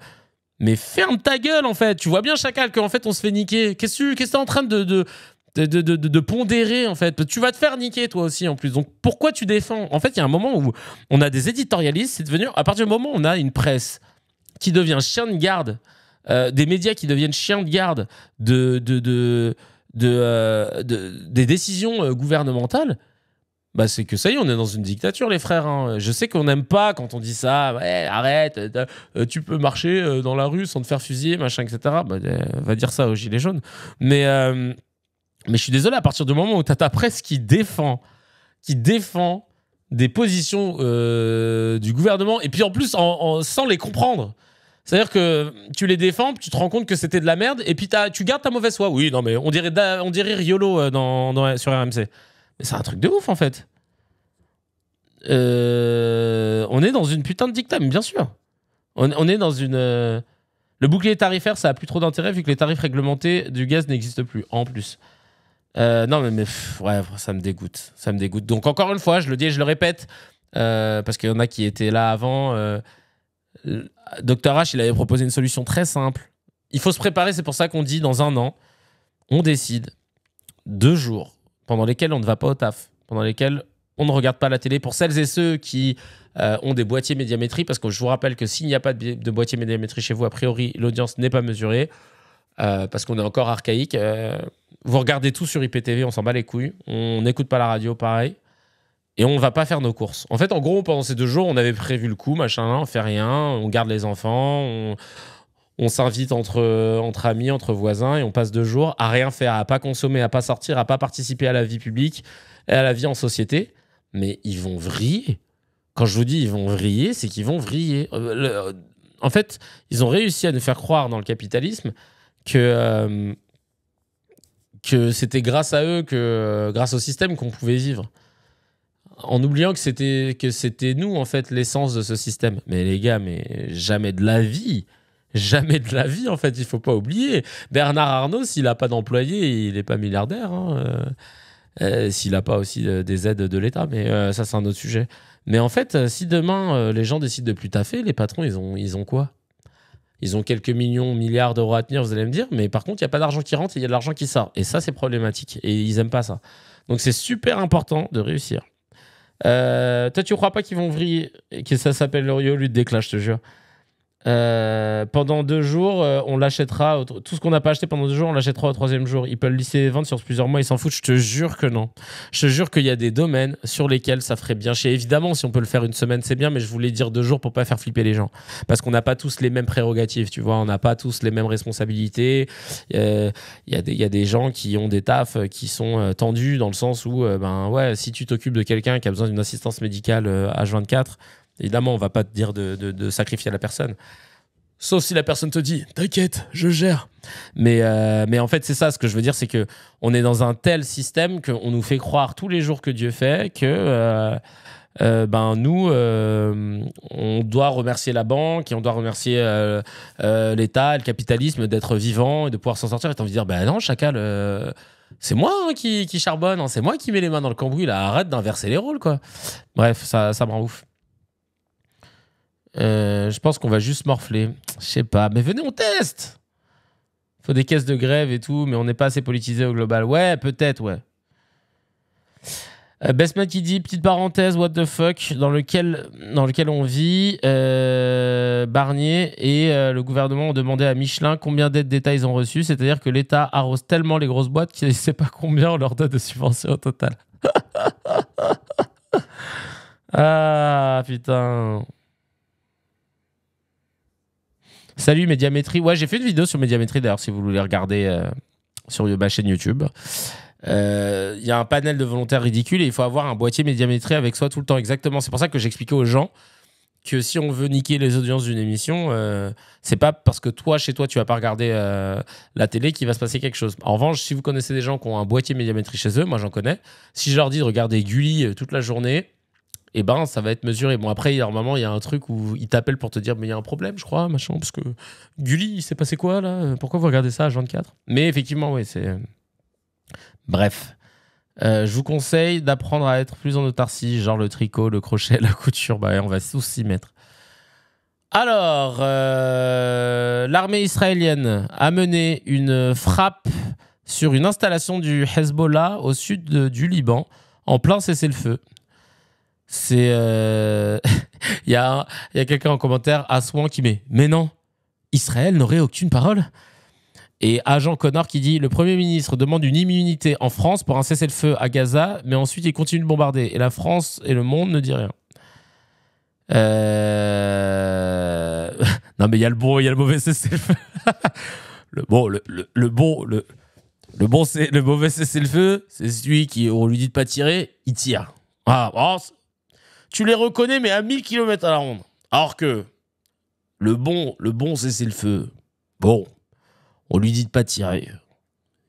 Mais ferme ta gueule, en fait. Tu vois bien, Chacal, qu'en fait, on se fait niquer. Qu'est-ce que t'es en train de pondérer, en fait? Tu vas te faire niquer, toi aussi, en plus. Donc, pourquoi tu défends? En fait, il y a un moment où on a des éditorialistes. C'est devenu, à partir du moment où on a une presse qui devient chien de garde, des médias qui deviennent chiens de garde des décisions gouvernementales, bah c'est que ça y est, on est dans une dictature, les frères. Hein. Je sais qu'on n'aime pas quand on dit ça. Ouais, arrête, tu peux marcher dans la rue sans te faire fusiller, machin, etc. Bah, va dire ça aux gilets jaunes. Mais je suis désolé, à partir du moment où tu as ta presse qui défend des positions du gouvernement, et puis en plus sans les comprendre. C'est-à-dire que tu les défends, tu te rends compte que c'était de la merde, et puis tu gardes ta mauvaise foi. Oui, non, mais on dirait Riolo sur RMC. Mais c'est un truc de ouf, en fait. On est dans une putain de dictat, mais bien sûr. On est dans une... Le bouclier tarifaire, ça a plus trop d'intérêt vu que les tarifs réglementés du gaz n'existent plus, en plus. Non, mais ouais, ça me dégoûte. Ça me dégoûte. Donc, encore une fois, je le dis et je le répète, parce qu'il y en a qui étaient là avant... Dr H, il avait proposé une solution très simple. Il faut se préparer, c'est pour ça qu'on dit dans un an, on décide 2 jours pendant lesquels on ne va pas au taf, pendant lesquels on ne regarde pas la télé, pour celles et ceux qui ont des boîtiers médiamétrie, parce que je vous rappelle que s'il n'y a pas de boîtier médiamétrie chez vous, a priori, l'audience n'est pas mesurée, parce qu'on est encore archaïque. Vous regardez tout sur IPTV, on s'en bat les couilles, on n'écoute pas la radio, pareil. Et on va pas faire nos courses. En fait, en gros, pendant ces 2 jours, on avait prévu le coup, machin, on fait rien, on garde les enfants, On s'invite entre amis, entre voisins, et on passe 2 jours à rien faire, à pas consommer, à pas sortir, à pas participer à la vie publique et à la vie en société. Mais ils vont vriller. Quand je vous dis ils vont vriller, c'est qu'ils vont vriller. En fait, ils ont réussi à nous faire croire dans le capitalisme que c'était grâce à eux, grâce au système qu'on pouvait vivre. En oubliant que c'était nous, en fait, l'essence de ce système. Mais les gars, mais jamais de la vie. Jamais de la vie, en fait, il faut pas oublier. Bernard Arnault, s'il n'a pas d'employés, il n'est pas milliardaire. Hein. S'il n'a pas aussi des aides de l'État. Mais ça, c'est un autre sujet. Mais en fait, si demain, les gens décident de plus taffer, les patrons, ils ont quoi? Ils ont quelques millions, milliards d'euros à tenir, vous allez me dire. Mais par contre, il n'y a pas d'argent qui rentre et il y a de l'argent qui sort. Et ça, c'est problématique. Et ils n'aiment pas ça. Donc, c'est super important de réussir. Toi, tu crois pas qu'ils vont vriller et que ça s'appelle l'Orio lutte des clashs, je te jure. Pendant 2 jours, on l'achètera. Tout ce qu'on n'a pas acheté pendant 2 jours, on l'achètera au 3e jour. Ils peuvent lisser les ventes sur plusieurs mois, ils s'en foutent. Je te jure que non. Je te jure qu'il y a des domaines sur lesquels ça ferait bien chier. Évidemment, si on peut le faire une semaine, c'est bien, mais je voulais dire 2 jours pour pas faire flipper les gens. Parce qu'on n'a pas tous les mêmes prérogatives, tu vois. On n'a pas tous les mêmes responsabilités. Il y a des gens qui ont des tafs qui sont tendus dans le sens où, si tu t'occupes de quelqu'un qui a besoin d'une assistance médicale H24, évidemment, on va pas te dire de sacrifier la personne. Sauf si la personne te dit « T'inquiète, je gère ». Mais en fait, c'est ça. Ce que je veux dire, c'est qu'on est dans un tel système qu'on nous fait croire tous les jours que Dieu fait que nous, on doit remercier la banque et on doit remercier l'État, le capitalisme d'être vivant et de pouvoir s'en sortir. Et t'as envie de dire « Ben non, chacal, c'est moi qui charbonne, hein, c'est moi qui mets les mains dans le cambouis. Là, arrête d'inverser les rôles, quoi. » Bref, ça me rend ouf. Je pense qu'on va juste morfler. Je sais pas. Mais venez, on teste. Faut des caisses de grève et tout, mais on n'est pas assez politisé au global. Ouais, peut-être, ouais. Bestman qui dit, petite parenthèse, what the fuck, dans lequel on vit, Barnier et le gouvernement ont demandé à Michelin combien d'aides d'État ils ont reçues. C'est-à-dire que l'État arrose tellement les grosses boîtes qu'il ne sait pas combien on leur donne de subventions au total. Ah, putain. Salut Médiamétrie. Ouais, j'ai fait une vidéo sur Médiamétrie d'ailleurs, si vous voulez regarder sur ma chaîne YouTube. Il y a un panel de volontaires ridicule et il faut avoir un boîtier Médiamétrie avec soi tout le temps. Exactement. C'est pour ça que j'expliquais aux gens que si on veut niquer les audiences d'une émission, c'est pas parce que toi, chez toi, tu vas pas regarder la télé qu'il va se passer quelque chose. En revanche, si vous connaissez des gens qui ont un boîtier Médiamétrie chez eux, moi j'en connais, si je leur dis de regarder Gulli toute la journée, et ben ça va être mesuré. Bon, après, normalement, il y a un truc où ils t'appellent pour te dire mais il y a un problème, je crois, machin, parce que Gulli, il s'est passé quoi là? Pourquoi vous regardez ça à 24? Mais effectivement, oui, c'est. Bref. Je vous conseille d'apprendre à être plus en autarcie, genre le tricot, le crochet, la couture. Bah, on va tous s'y mettre. Alors, l'armée israélienne a mené une frappe sur une installation du Hezbollah au sud du Liban, en plein cessez-le-feu. C'est il y a quelqu'un en commentaire Aswan qui met mais non, Israël n'aurait aucune parole. Et Agent Connor qui dit le Premier ministre demande une immunité en France pour un cessez-le-feu à Gaza, mais ensuite il continue de bombarder et la France et le monde ne dit rien. Non mais il y a le bon, il y a le mauvais cessez-le-feu. Le mauvais cessez-le-feu, c'est celui qui on lui dit de pas tirer, il tire. Ah, oh, tu les reconnais, mais à 1000 km à la ronde. Alors que le bon cessez-le-feu, bon, on lui dit de pas tirer.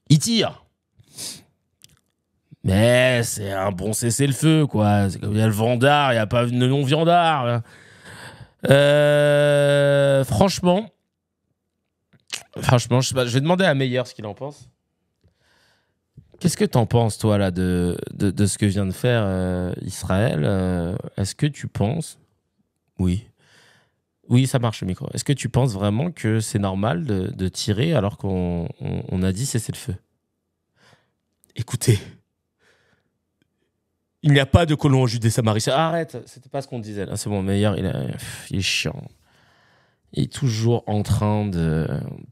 Il tire. Mais c'est un bon cessez-le-feu, quoi. C'est comme il y a le vendard, il n'y a pas de non-viandard. Franchement, je sais pas, je vais demander à Meyer ce qu'il en pense. Qu'est-ce que t'en penses, toi, là, de ce que vient de faire Israël? Est-ce que tu penses... Oui. Oui, ça marche, le micro. Est-ce que tu penses vraiment que c'est normal de tirer alors qu'on a dit cessez-le-feu? Écoutez, il n'y a pas de colons en Judée-Samarie. Arrête, c'était pas ce qu'on disait, là. C'est bon, Meilleur, il est chiant. Il est toujours en train de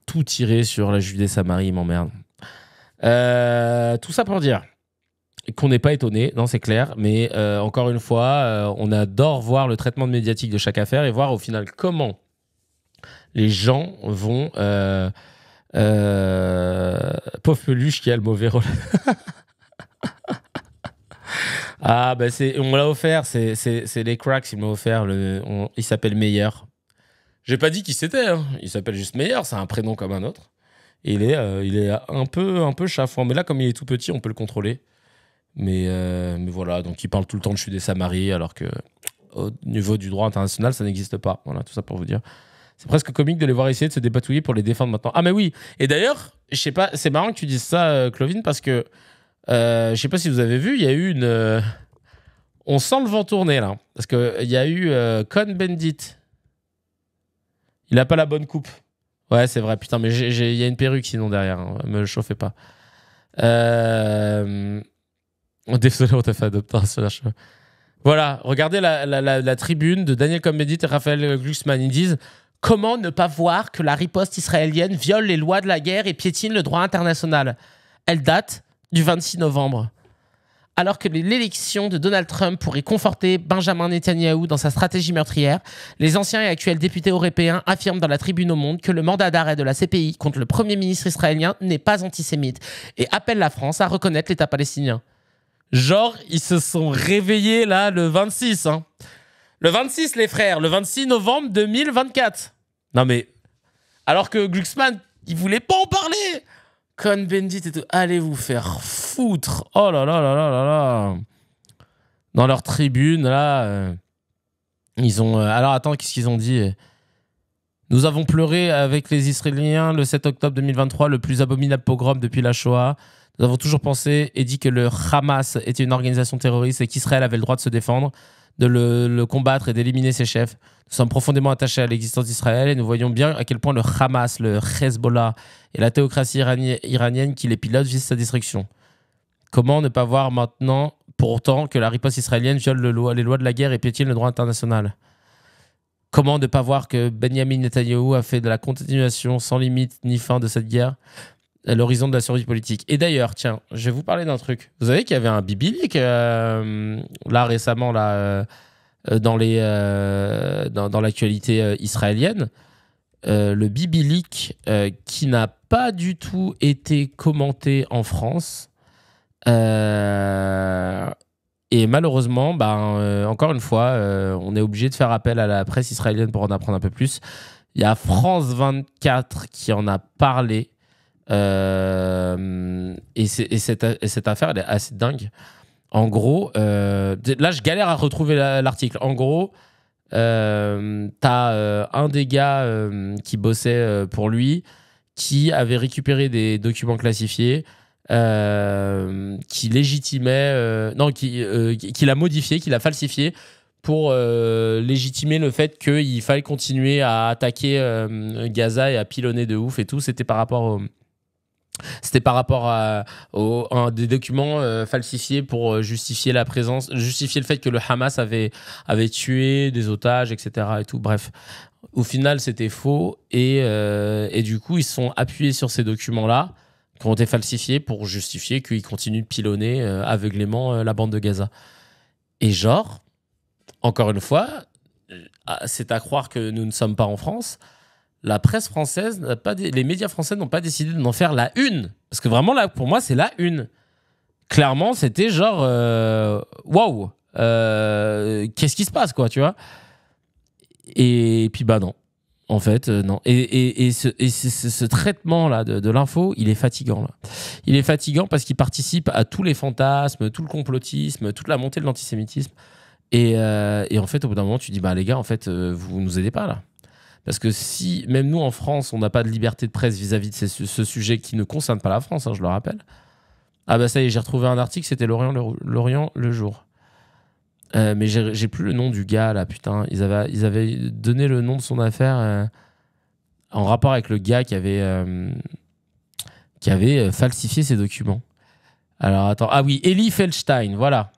tout tirer sur la Judée-Samarie, il m'emmerde. Tout ça pour dire qu'on n'est pas étonné, non c'est clair, mais encore une fois, on adore voir le traitement médiatique de chaque affaire et voir au final comment Les gens vont... pauvre peluche qui a le mauvais rôle. Ah, bah on me l'a offert, c'est les cracks, ils m'ont offert. Il s'appelle Meilleur. J'ai pas dit qui c'était, hein. Il s'appelle juste Meilleur, c'est un prénom comme un autre. Et il est un peu chafouin. Mais là, comme il est tout petit, on peut le contrôler. Mais voilà, donc il parle tout le temps de je suis des Samaris, alors que au niveau du droit international, ça n'existe pas. Voilà, tout ça pour vous dire. C'est presque comique de les voir essayer de se dépatouiller pour les défendre maintenant. Ah, mais oui. Et d'ailleurs, je sais pas, c'est marrant que tu dises ça, Clovin, parce que je sais pas si vous avez vu, il y a eu une. On sent le vent tourner là. Parce qu'il y a eu Cohn-Bendit. Il a pas la bonne coupe. Ouais, c'est vrai, putain, mais il y a une perruque sinon derrière. Hein. Me chauffez pas. Désolé, on t'a fait adopter un slash. Voilà, regardez la tribune de Daniel Cohn-Bendit et Raphaël Glucksmann. Ils disent comment ne pas voir que la riposte israélienne viole les lois de la guerre et piétine le droit international. Elle date du 26 novembre. Alors que l'élection de Donald Trump pourrait conforter Benjamin Netanyahou dans sa stratégie meurtrière, les anciens et actuels députés européens affirment dans la Tribune au Monde que le mandat d'arrêt de la CPI contre le Premier ministre israélien n'est pas antisémite et appellent la France à reconnaître l'État palestinien. Genre, ils se sont réveillés là le 26. Hein. Le 26, les frères, le 26 novembre 2024. Non mais, alors que Glucksmann, il voulait pas en parler. Cohn-Bendit et tout, allez vous faire foutre. Oh là là là là là là. Dans leur tribune, là, ils ont... alors attends, qu'est-ce qu'ils ont dit ? Nous avons pleuré avec les Israéliens le 7 octobre 2023, le plus abominable pogrom depuis la Shoah. Nous avons toujours pensé et dit que le Hamas était une organisation terroriste et qu'Israël avait le droit de se défendre, de le combattre et d'éliminer ses chefs. Nous sommes profondément attachés à l'existence d'Israël et nous voyons bien à quel point le Hamas, le Hezbollah et la théocratie iranienne qui les pilote visent sa destruction. Comment ne pas voir maintenant, pour autant, que la riposte israélienne viole les lois de la guerre et piétine le droit international ? Comment ne pas voir que Benjamin Netanyahou a fait de la continuation sans limite ni fin de cette guerre à l'horizon de la survie politique. Et d'ailleurs, tiens, je vais vous parler d'un truc. Vous savez qu'il y avait un Bibi Leak là récemment là, dans l'actualité israélienne. Le Bibi Leak qui n'a pas du tout été commenté en France. Et malheureusement, encore une fois, on est obligé de faire appel à la presse israélienne pour en apprendre un peu plus. Il y a France 24 qui en a parlé. Et cette affaire, elle est assez dingue. En gros, là, je galère à retrouver l'article. En gros, t'as un des gars qui bossait pour lui qui avait récupéré des documents classifiés qui légitimait qui l'a modifié, qui l'a falsifié pour légitimer le fait qu'il fallait continuer à attaquer Gaza et à pilonner de ouf et tout. C'était par rapport à des documents falsifiés pour justifier la présence, justifier le fait que le Hamas avait tué des otages, etc. et tout. Bref, au final, c'était faux et du coup, ils se sont appuyés sur ces documents-là qui ont été falsifiés pour justifier qu'ils continuent de pilonner aveuglément la bande de Gaza. Et genre, encore une fois, c'est à croire que nous ne sommes pas en France. La presse française, les médias français n'ont pas décidé d'en faire la une. Parce que vraiment, là, pour moi, c'est la une. Clairement, c'était genre... Waouh, qu'est-ce qui se passe, quoi, tu vois ? Et puis, bah non. En fait, non. Et ce traitement-là de l'info, il est fatigant, là. Il est fatigant parce qu'il participe à tous les fantasmes, tout le complotisme, toute la montée de l'antisémitisme. Et en fait, au bout d'un moment, tu dis, bah les gars, en fait, vous nous aidez pas, là. Parce que si, même nous en France, on n'a pas de liberté de presse vis-à-vis de ce sujet qui ne concerne pas la France, hein, je le rappelle. Ah bah ça y est, j'ai retrouvé un article, c'était L'Orient le jour. Mais j'ai plus le nom du gars là, putain. Ils avaient donné le nom de son affaire en rapport avec le gars qui avait falsifié ses documents. Alors attends, ah oui, Eli Feldstein, voilà.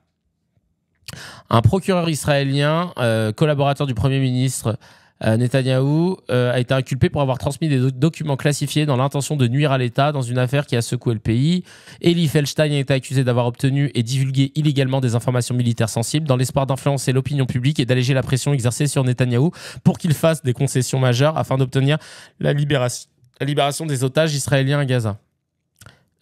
Un procureur israélien, collaborateur du Premier ministre, Netanyahou a été inculpé pour avoir transmis des documents classifiés dans l'intention de nuire à l'État dans une affaire qui a secoué le pays. Eli Feldstein a été accusé d'avoir obtenu et divulgué illégalement des informations militaires sensibles dans l'espoir d'influencer l'opinion publique et d'alléger la pression exercée sur Netanyahou pour qu'il fasse des concessions majeures afin d'obtenir la libération des otages israéliens à Gaza.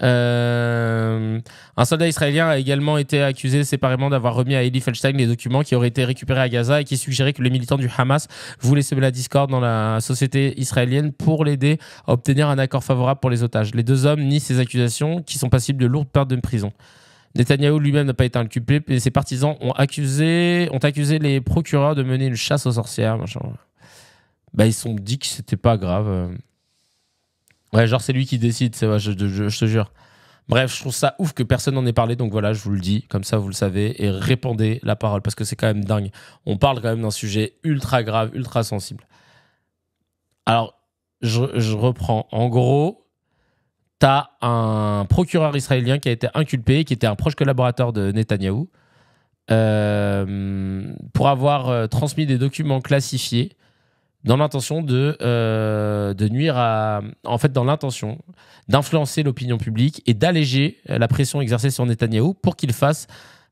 Un soldat israélien a également été accusé séparément d'avoir remis à Eli Feldstein les documents qui auraient été récupérés à Gaza et qui suggéraient que les militants du Hamas voulaient semer la discorde dans la société israélienne pour l'aider à obtenir un accord favorable pour les otages. Les deux hommes nient ces accusations qui sont passibles de lourdes pertes de prison. Netanyahou lui-même n'a pas été inculpé, mais ses partisans ont accusé les procureurs de mener une chasse aux sorcières. Machin. Bah, ils se sont dit que c'était pas grave. Ouais, genre c'est lui qui décide, je te jure. Bref, je trouve ça ouf que personne n'en ait parlé, donc voilà, je vous le dis, comme ça vous le savez, et répandez la parole, parce que c'est quand même dingue. On parle quand même d'un sujet ultra grave, ultra sensible. Alors, je reprends. En gros, t'as un procureur israélien qui a été inculpé, qui était un proche collaborateur de Netanyahou, pour avoir transmis des documents classifiés dans l'intention de nuire à... En fait, dans l'intention d'influencer l'opinion publique et d'alléger la pression exercée sur Netanyahou pour qu'il fasse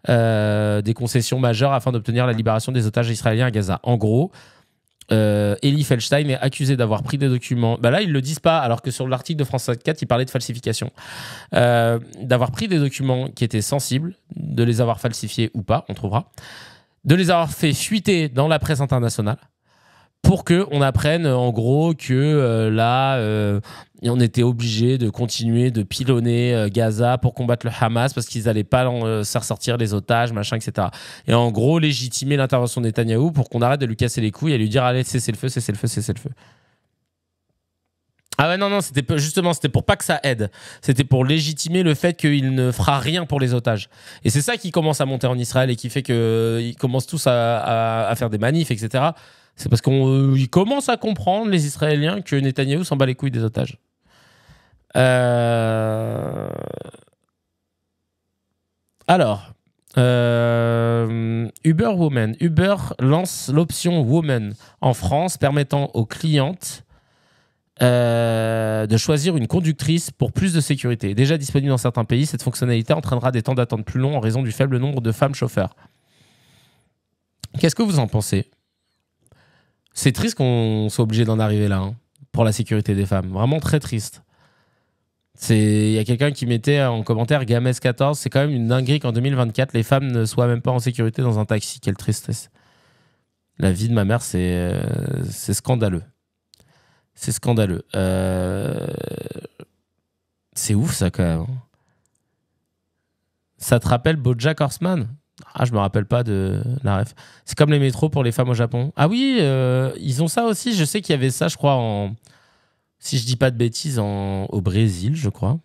des concessions majeures afin d'obtenir la libération des otages israéliens à Gaza. En gros, Eli Feldstein est accusé d'avoir pris des documents... Bah là, ils ne le disent pas, alors que sur l'article de France 24, il parlait de falsification. D'avoir pris des documents qui étaient sensibles, de les avoir falsifiés ou pas, on trouvera, de les avoir fait fuiter dans la presse internationale, pour qu'on apprenne en gros que on était obligé de continuer de pilonner Gaza pour combattre le Hamas parce qu'ils n'allaient pas faire sortir les otages, machin, etc. Et en gros, légitimer l'intervention de Netanyahou pour qu'on arrête de lui casser les couilles et lui dire allez, cessez le feu, cessez le feu, cessez le feu. Ah ouais, non, c'était pour pas que ça aide. C'était pour légitimer le fait qu'il ne fera rien pour les otages. Et c'est ça qui commence à monter en Israël et qui fait qu'ils commencent tous à faire des manifs, etc. C'est parce qu'ils commencent à comprendre, les Israéliens, que Netanyahou s'en bat les couilles des otages. Alors, Uber Woman. Uber lance l'option Woman en France, permettant aux clientes de choisir une conductrice pour plus de sécurité. Déjà disponible dans certains pays, cette fonctionnalité entraînera des temps d'attente plus longs en raison du faible nombre de femmes chauffeurs. Qu'est-ce que vous en pensez ? C'est triste qu'on soit obligé d'en arriver là, hein, pour la sécurité des femmes. Vraiment très triste. Il y a quelqu'un qui mettait en commentaire Games14, c'est quand même une dinguerie qu'en 2024, les femmes ne soient même pas en sécurité dans un taxi. Quelle tristesse. La vie de ma mère, c'est scandaleux. C'est scandaleux. C'est ouf ça quand même. Ça te rappelle BoJack Horseman ? Ah, je me rappelle pas de la ref. C'est comme les métros pour les femmes au Japon. Ah oui, ils ont ça aussi. Je sais qu'il y avait ça, je crois, si je dis pas de bêtises, au Brésil, je crois.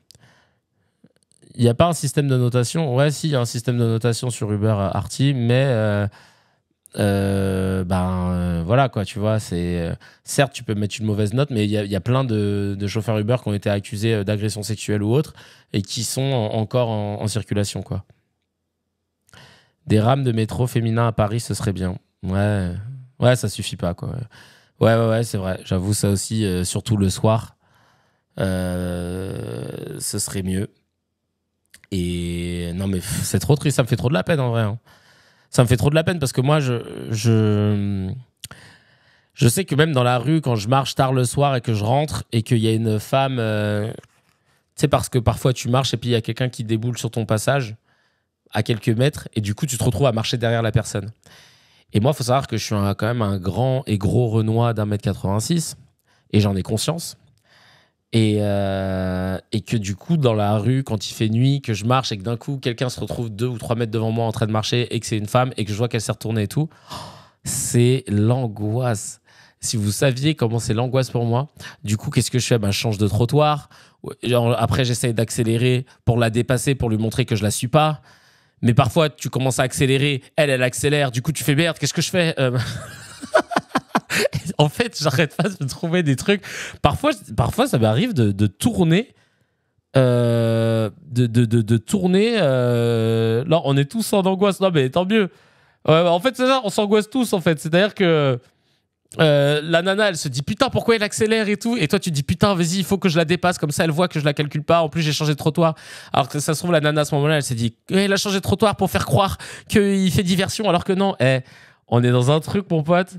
Il n'y a pas un système de notation. Ouais, si, il y a un système de notation sur Uber Arty, mais voilà quoi, tu vois. Certes, tu peux mettre une mauvaise note, mais il y a plein de chauffeurs Uber qui ont été accusés d'agression sexuelle ou autre et qui sont encore en circulation, quoi. Des rames de métro féminins à Paris, ce serait bien. Ouais, ça suffit pas, quoi. Ouais, c'est vrai. J'avoue ça aussi, surtout le soir. Ce serait mieux. Et non, mais c'est trop triste. Ça me fait trop de la peine, en vrai. Hein. Ça me fait trop de la peine parce que moi, je sais que même dans la rue, quand je marche tard le soir et que je rentre et qu'il y a une femme... tu sais, parce que parfois tu marches et puis il y a quelqu'un qui déboule sur ton passage à quelques mètres, et du coup, tu te retrouves à marcher derrière la personne. Et moi, il faut savoir que je suis quand même un grand et gros Renois d'1m86, et j'en ai conscience. Et que du coup, dans la rue, quand il fait nuit, que je marche et que d'un coup, quelqu'un se retrouve 2 ou 3 mètres devant moi en train de marcher et que c'est une femme et que je vois qu'elle s'est retournée et tout, c'est l'angoisse. Si vous saviez comment c'est l'angoisse pour moi, du coup, qu'est-ce que je fais ? Je change de trottoir. Après, j'essaye d'accélérer pour la dépasser, pour lui montrer que je la suis pas. Mais parfois, tu commences à accélérer, elle accélère, du coup, tu fais merde, qu'est-ce que je fais ? En fait, j'arrête pas de me trouver des trucs. Parfois ça m'arrive de tourner. De tourner. Non, on est tous en angoisse. Non, mais tant mieux. Ouais, en fait, c'est ça, on s'angoisse tous, en fait. C'est-à-dire que La nana, elle se dit putain, pourquoi elle accélère et tout. Et toi, tu te dis putain, vas-y, il faut que je la dépasse. Comme ça, elle voit que je la calcule pas. En plus, j'ai changé de trottoir. Alors que ça se trouve, la nana, à ce moment-là, elle s'est dit il a changé de trottoir pour faire croire qu'il fait diversion. Alors que non. On est dans un truc, mon pote.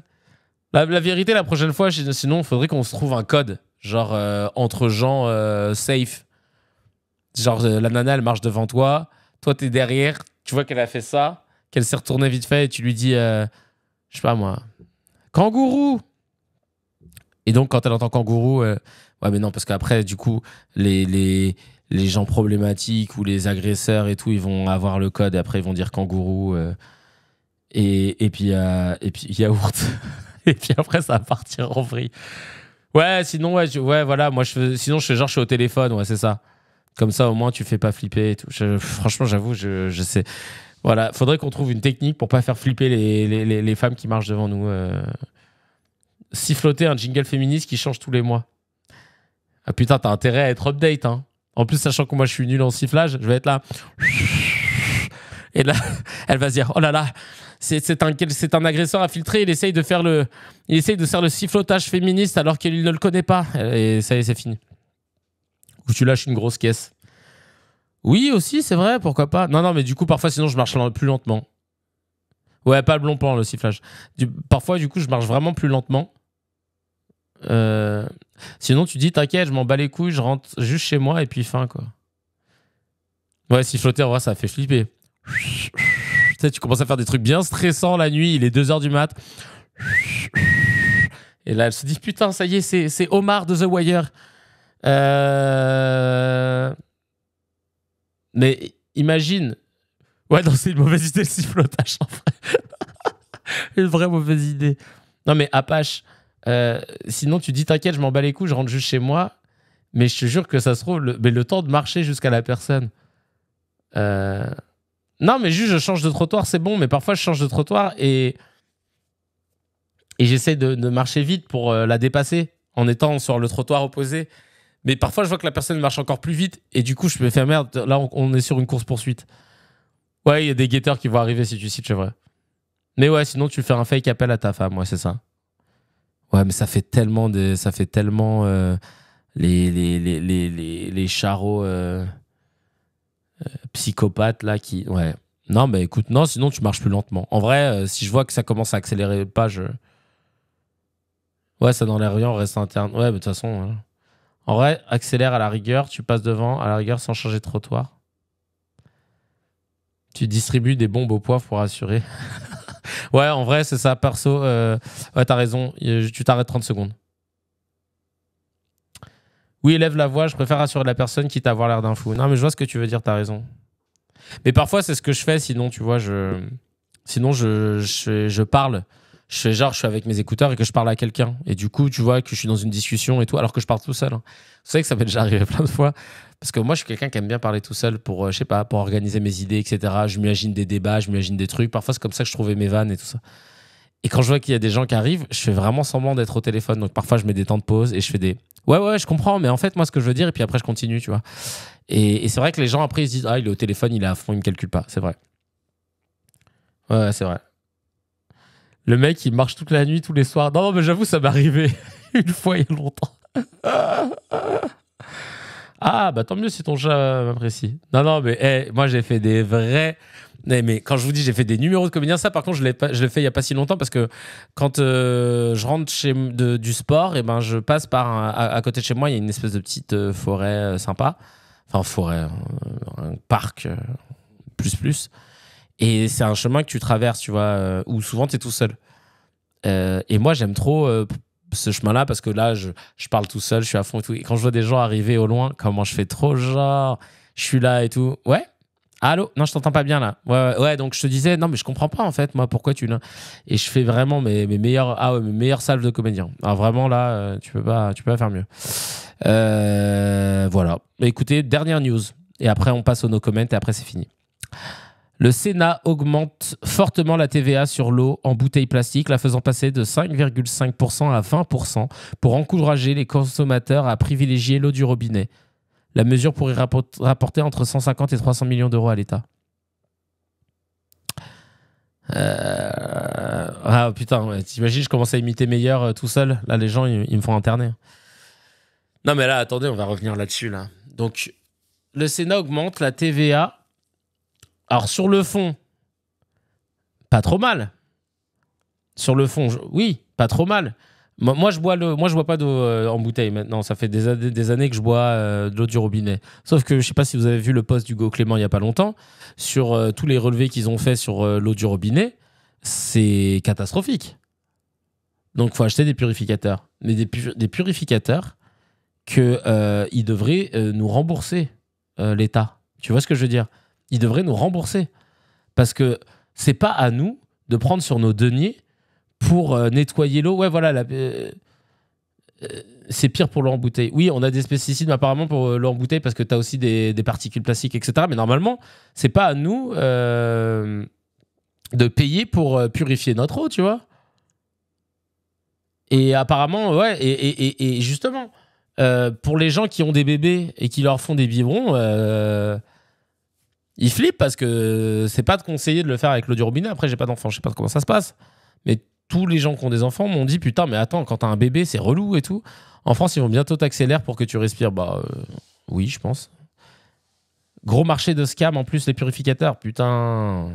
La vérité, la prochaine fois, sinon, il faudrait qu'on se trouve un code. Genre, entre gens safe. Genre, la nana, elle marche devant toi. Toi, t'es derrière. Tu vois qu'elle a fait ça. Qu'elle s'est retournée vite fait. Et tu lui dis, je sais pas moi, kangourou. Et donc, quand elle entend kangourou, ouais, mais non, parce qu'après, du coup, les gens problématiques ou les agresseurs et tout, ils vont avoir le code. Et après, ils vont dire kangourou. Et puis yaourt. Et puis après, ça va partir en vrille. Ouais, sinon, ouais, voilà. Moi, sinon, je fais genre, je suis au téléphone. Ouais, c'est ça. Comme ça, au moins, tu fais pas flipper et tout. Franchement, j'avoue, je sais. Voilà, faudrait qu'on trouve une technique pour pas faire flipper les femmes qui marchent devant nous. Siffloter un jingle féministe qui change tous les mois. Ah putain, t'as intérêt à être update, hein. En plus, sachant que moi, je suis nul en sifflage, je vais être là. Et là, elle va se dire, oh là là, c'est un agresseur infiltré, il essaye de faire le sifflotage féministe alors qu'il ne le connaît pas. Et ça y est, c'est fini. Ou tu lâches une grosse caisse. Oui, aussi, c'est vrai, pourquoi pas. Non, mais du coup, parfois, sinon, je marche plus lentement. Ouais, pas le long plan, le sifflage. Parfois, du coup, je marche vraiment plus lentement. Sinon, tu dis, t'inquiète, je m'en bats les couilles, je rentre juste chez moi et puis fin, quoi. Ouais, siffloter, en vrai, ça fait flipper. Tu sais, tu commences à faire des trucs bien stressants la nuit, il est 2h du mat. Et là, elle se dit, putain, ça y est, c'est Omar de The Wire. Mais imagine. Ouais, non, c'est une mauvaise idée le sifflotage, en vrai. Une vraie mauvaise idée. Non, mais Apache, sinon tu dis, t'inquiète, je m'en bats les couilles, je rentre juste chez moi. Mais je te jure que ça se trouve, le temps de marcher jusqu'à la personne. Non, mais juste, je change de trottoir, c'est bon. Mais parfois, je change de trottoir et j'essaie de marcher vite pour la dépasser en étant sur le trottoir opposé. Mais parfois, je vois que la personne marche encore plus vite et du coup, je me fais merde. Là, on est sur une course-poursuite. Ouais, il y a des guetteurs qui vont arriver si tu cites, c'est vrai. Mais ouais, sinon, tu fais un fake appel à ta femme. Ouais, c'est ça. Ouais, mais ça fait tellement les charros psychopathes là qui. Ouais. Non, mais écoute, non, sinon tu marches plus lentement. En vrai, si je vois que ça commence à accélérer pas, ouais, ça n'enlève rien, on reste interne. Ouais, mais de toute façon. Voilà. En vrai, accélère à la rigueur, tu passes devant, à la rigueur, sans changer de trottoir. Tu distribues des bombes au poivre pour assurer. Ouais, en vrai, c'est ça, perso. Ouais, t'as raison, tu t'arrêtes 30 secondes. Oui, élève la voix, je préfère rassurer la personne quitte à avoir l'air d'un fou. Non, mais je vois ce que tu veux dire, t'as raison. Mais parfois, c'est ce que je fais, sinon, tu vois, sinon, je parle. Je fais genre, je suis avec mes écouteurs et que je parle à quelqu'un. Et du coup, tu vois que je suis dans une discussion et tout, alors que je parle tout seul. Hein. Vous savez que ça m'est déjà arrivé plein de fois. Parce que moi, je suis quelqu'un qui aime bien parler tout seul pour, je sais pas, pour organiser mes idées, etc. Je m'imagine des débats, je m'imagine des trucs. Parfois, c'est comme ça que je trouvais mes vannes et tout ça. Et quand je vois qu'il y a des gens qui arrivent, je fais vraiment semblant d'être au téléphone. Donc parfois, je mets des temps de pause et je fais des ouais, je comprends, mais en fait, moi, ce que je veux dire, et puis après, je continue, tu vois. Et c'est vrai que les gens, après, ils se disent, ah, il est au téléphone, il est à fond, il me calcule pas. C'est vrai. Ouais, c'est vrai. Le mec, il marche toute la nuit, tous les soirs. Non, mais j'avoue, ça m'est arrivé une fois il y a longtemps. Ah, bah tant mieux si ton chat m'apprécie. Non, mais moi, j'ai fait des vrais. Mais quand je vous dis, j'ai fait des numéros de comédien, ça, par contre, je l'ai fait il n'y a pas si longtemps parce que quand je rentre du sport, et ben, je passe par à côté de chez moi, il y a une espèce de petite forêt sympa. Enfin, forêt, un parc plus. Et c'est un chemin que tu traverses, tu vois, où souvent tu es tout seul. Et moi, j'aime trop ce chemin-là parce que là, je parle tout seul, je suis à fond et tout. Et quand je vois des gens arriver au loin, comment je fais trop genre, je suis là et tout. Ouais. Allô? Non, je t'entends pas bien là. Ouais, donc je te disais, non, mais je comprends pas en fait, moi, pourquoi tu l'as. Et je fais vraiment mes meilleures salves de comédiens. Alors vraiment là, tu peux pas faire mieux. Voilà. Écoutez, dernière news. Et après, on passe aux no comment et après, c'est fini. Le Sénat augmente fortement la TVA sur l'eau en bouteilles plastiques, la faisant passer de 5,5% à 20% pour encourager les consommateurs à privilégier l'eau du robinet. La mesure pourrait rapporter entre 150 et 300 millions d'euros à l'État. Ah putain, ouais. T'imagines, je commence à imiter meilleur tout seul. Là, les gens, ils me font interner. Non, mais là, attendez, on va revenir là-dessus. Là. Donc, le Sénat augmente la TVA. Alors, sur le fond, pas trop mal. Sur le fond, oui, pas trop mal. Moi, je bois pas d'eau en bouteille maintenant. Ça fait des années que je bois de l'eau du robinet. Sauf que je sais pas si vous avez vu le post d'Hugo Clément il y a pas longtemps sur tous les relevés qu'ils ont fait sur l'eau du robinet. C'est catastrophique. Donc, faut acheter des purificateurs. Mais des purificateurs que ils devraient nous rembourser, l'État. Tu vois ce que je veux dire? Ils devraient nous rembourser. Parce que c'est pas à nous de prendre sur nos deniers pour nettoyer l'eau. Ouais, voilà, c'est pire pour l'eau en bouteille. Oui, on a des pesticides, mais apparemment pour l'eau en bouteille, parce que tu as aussi des particules plastiques, etc. Mais normalement, c'est pas à nous de payer pour purifier notre eau, tu vois. Et apparemment, ouais, et justement, pour les gens qui ont des bébés et qui leur font des biberons, ils flippent parce que c'est pas de conseiller de le faire avec l'eau du robinet. Après, j'ai pas d'enfant, je sais pas comment ça se passe. Mais tous les gens qui ont des enfants m'ont dit putain, mais attends, quand t'as un bébé, c'est relou et tout. En France, ils vont bientôt t'accélérer pour que tu respires. Bah, oui, je pense. Gros marché de scam en plus, les purificateurs. Putain.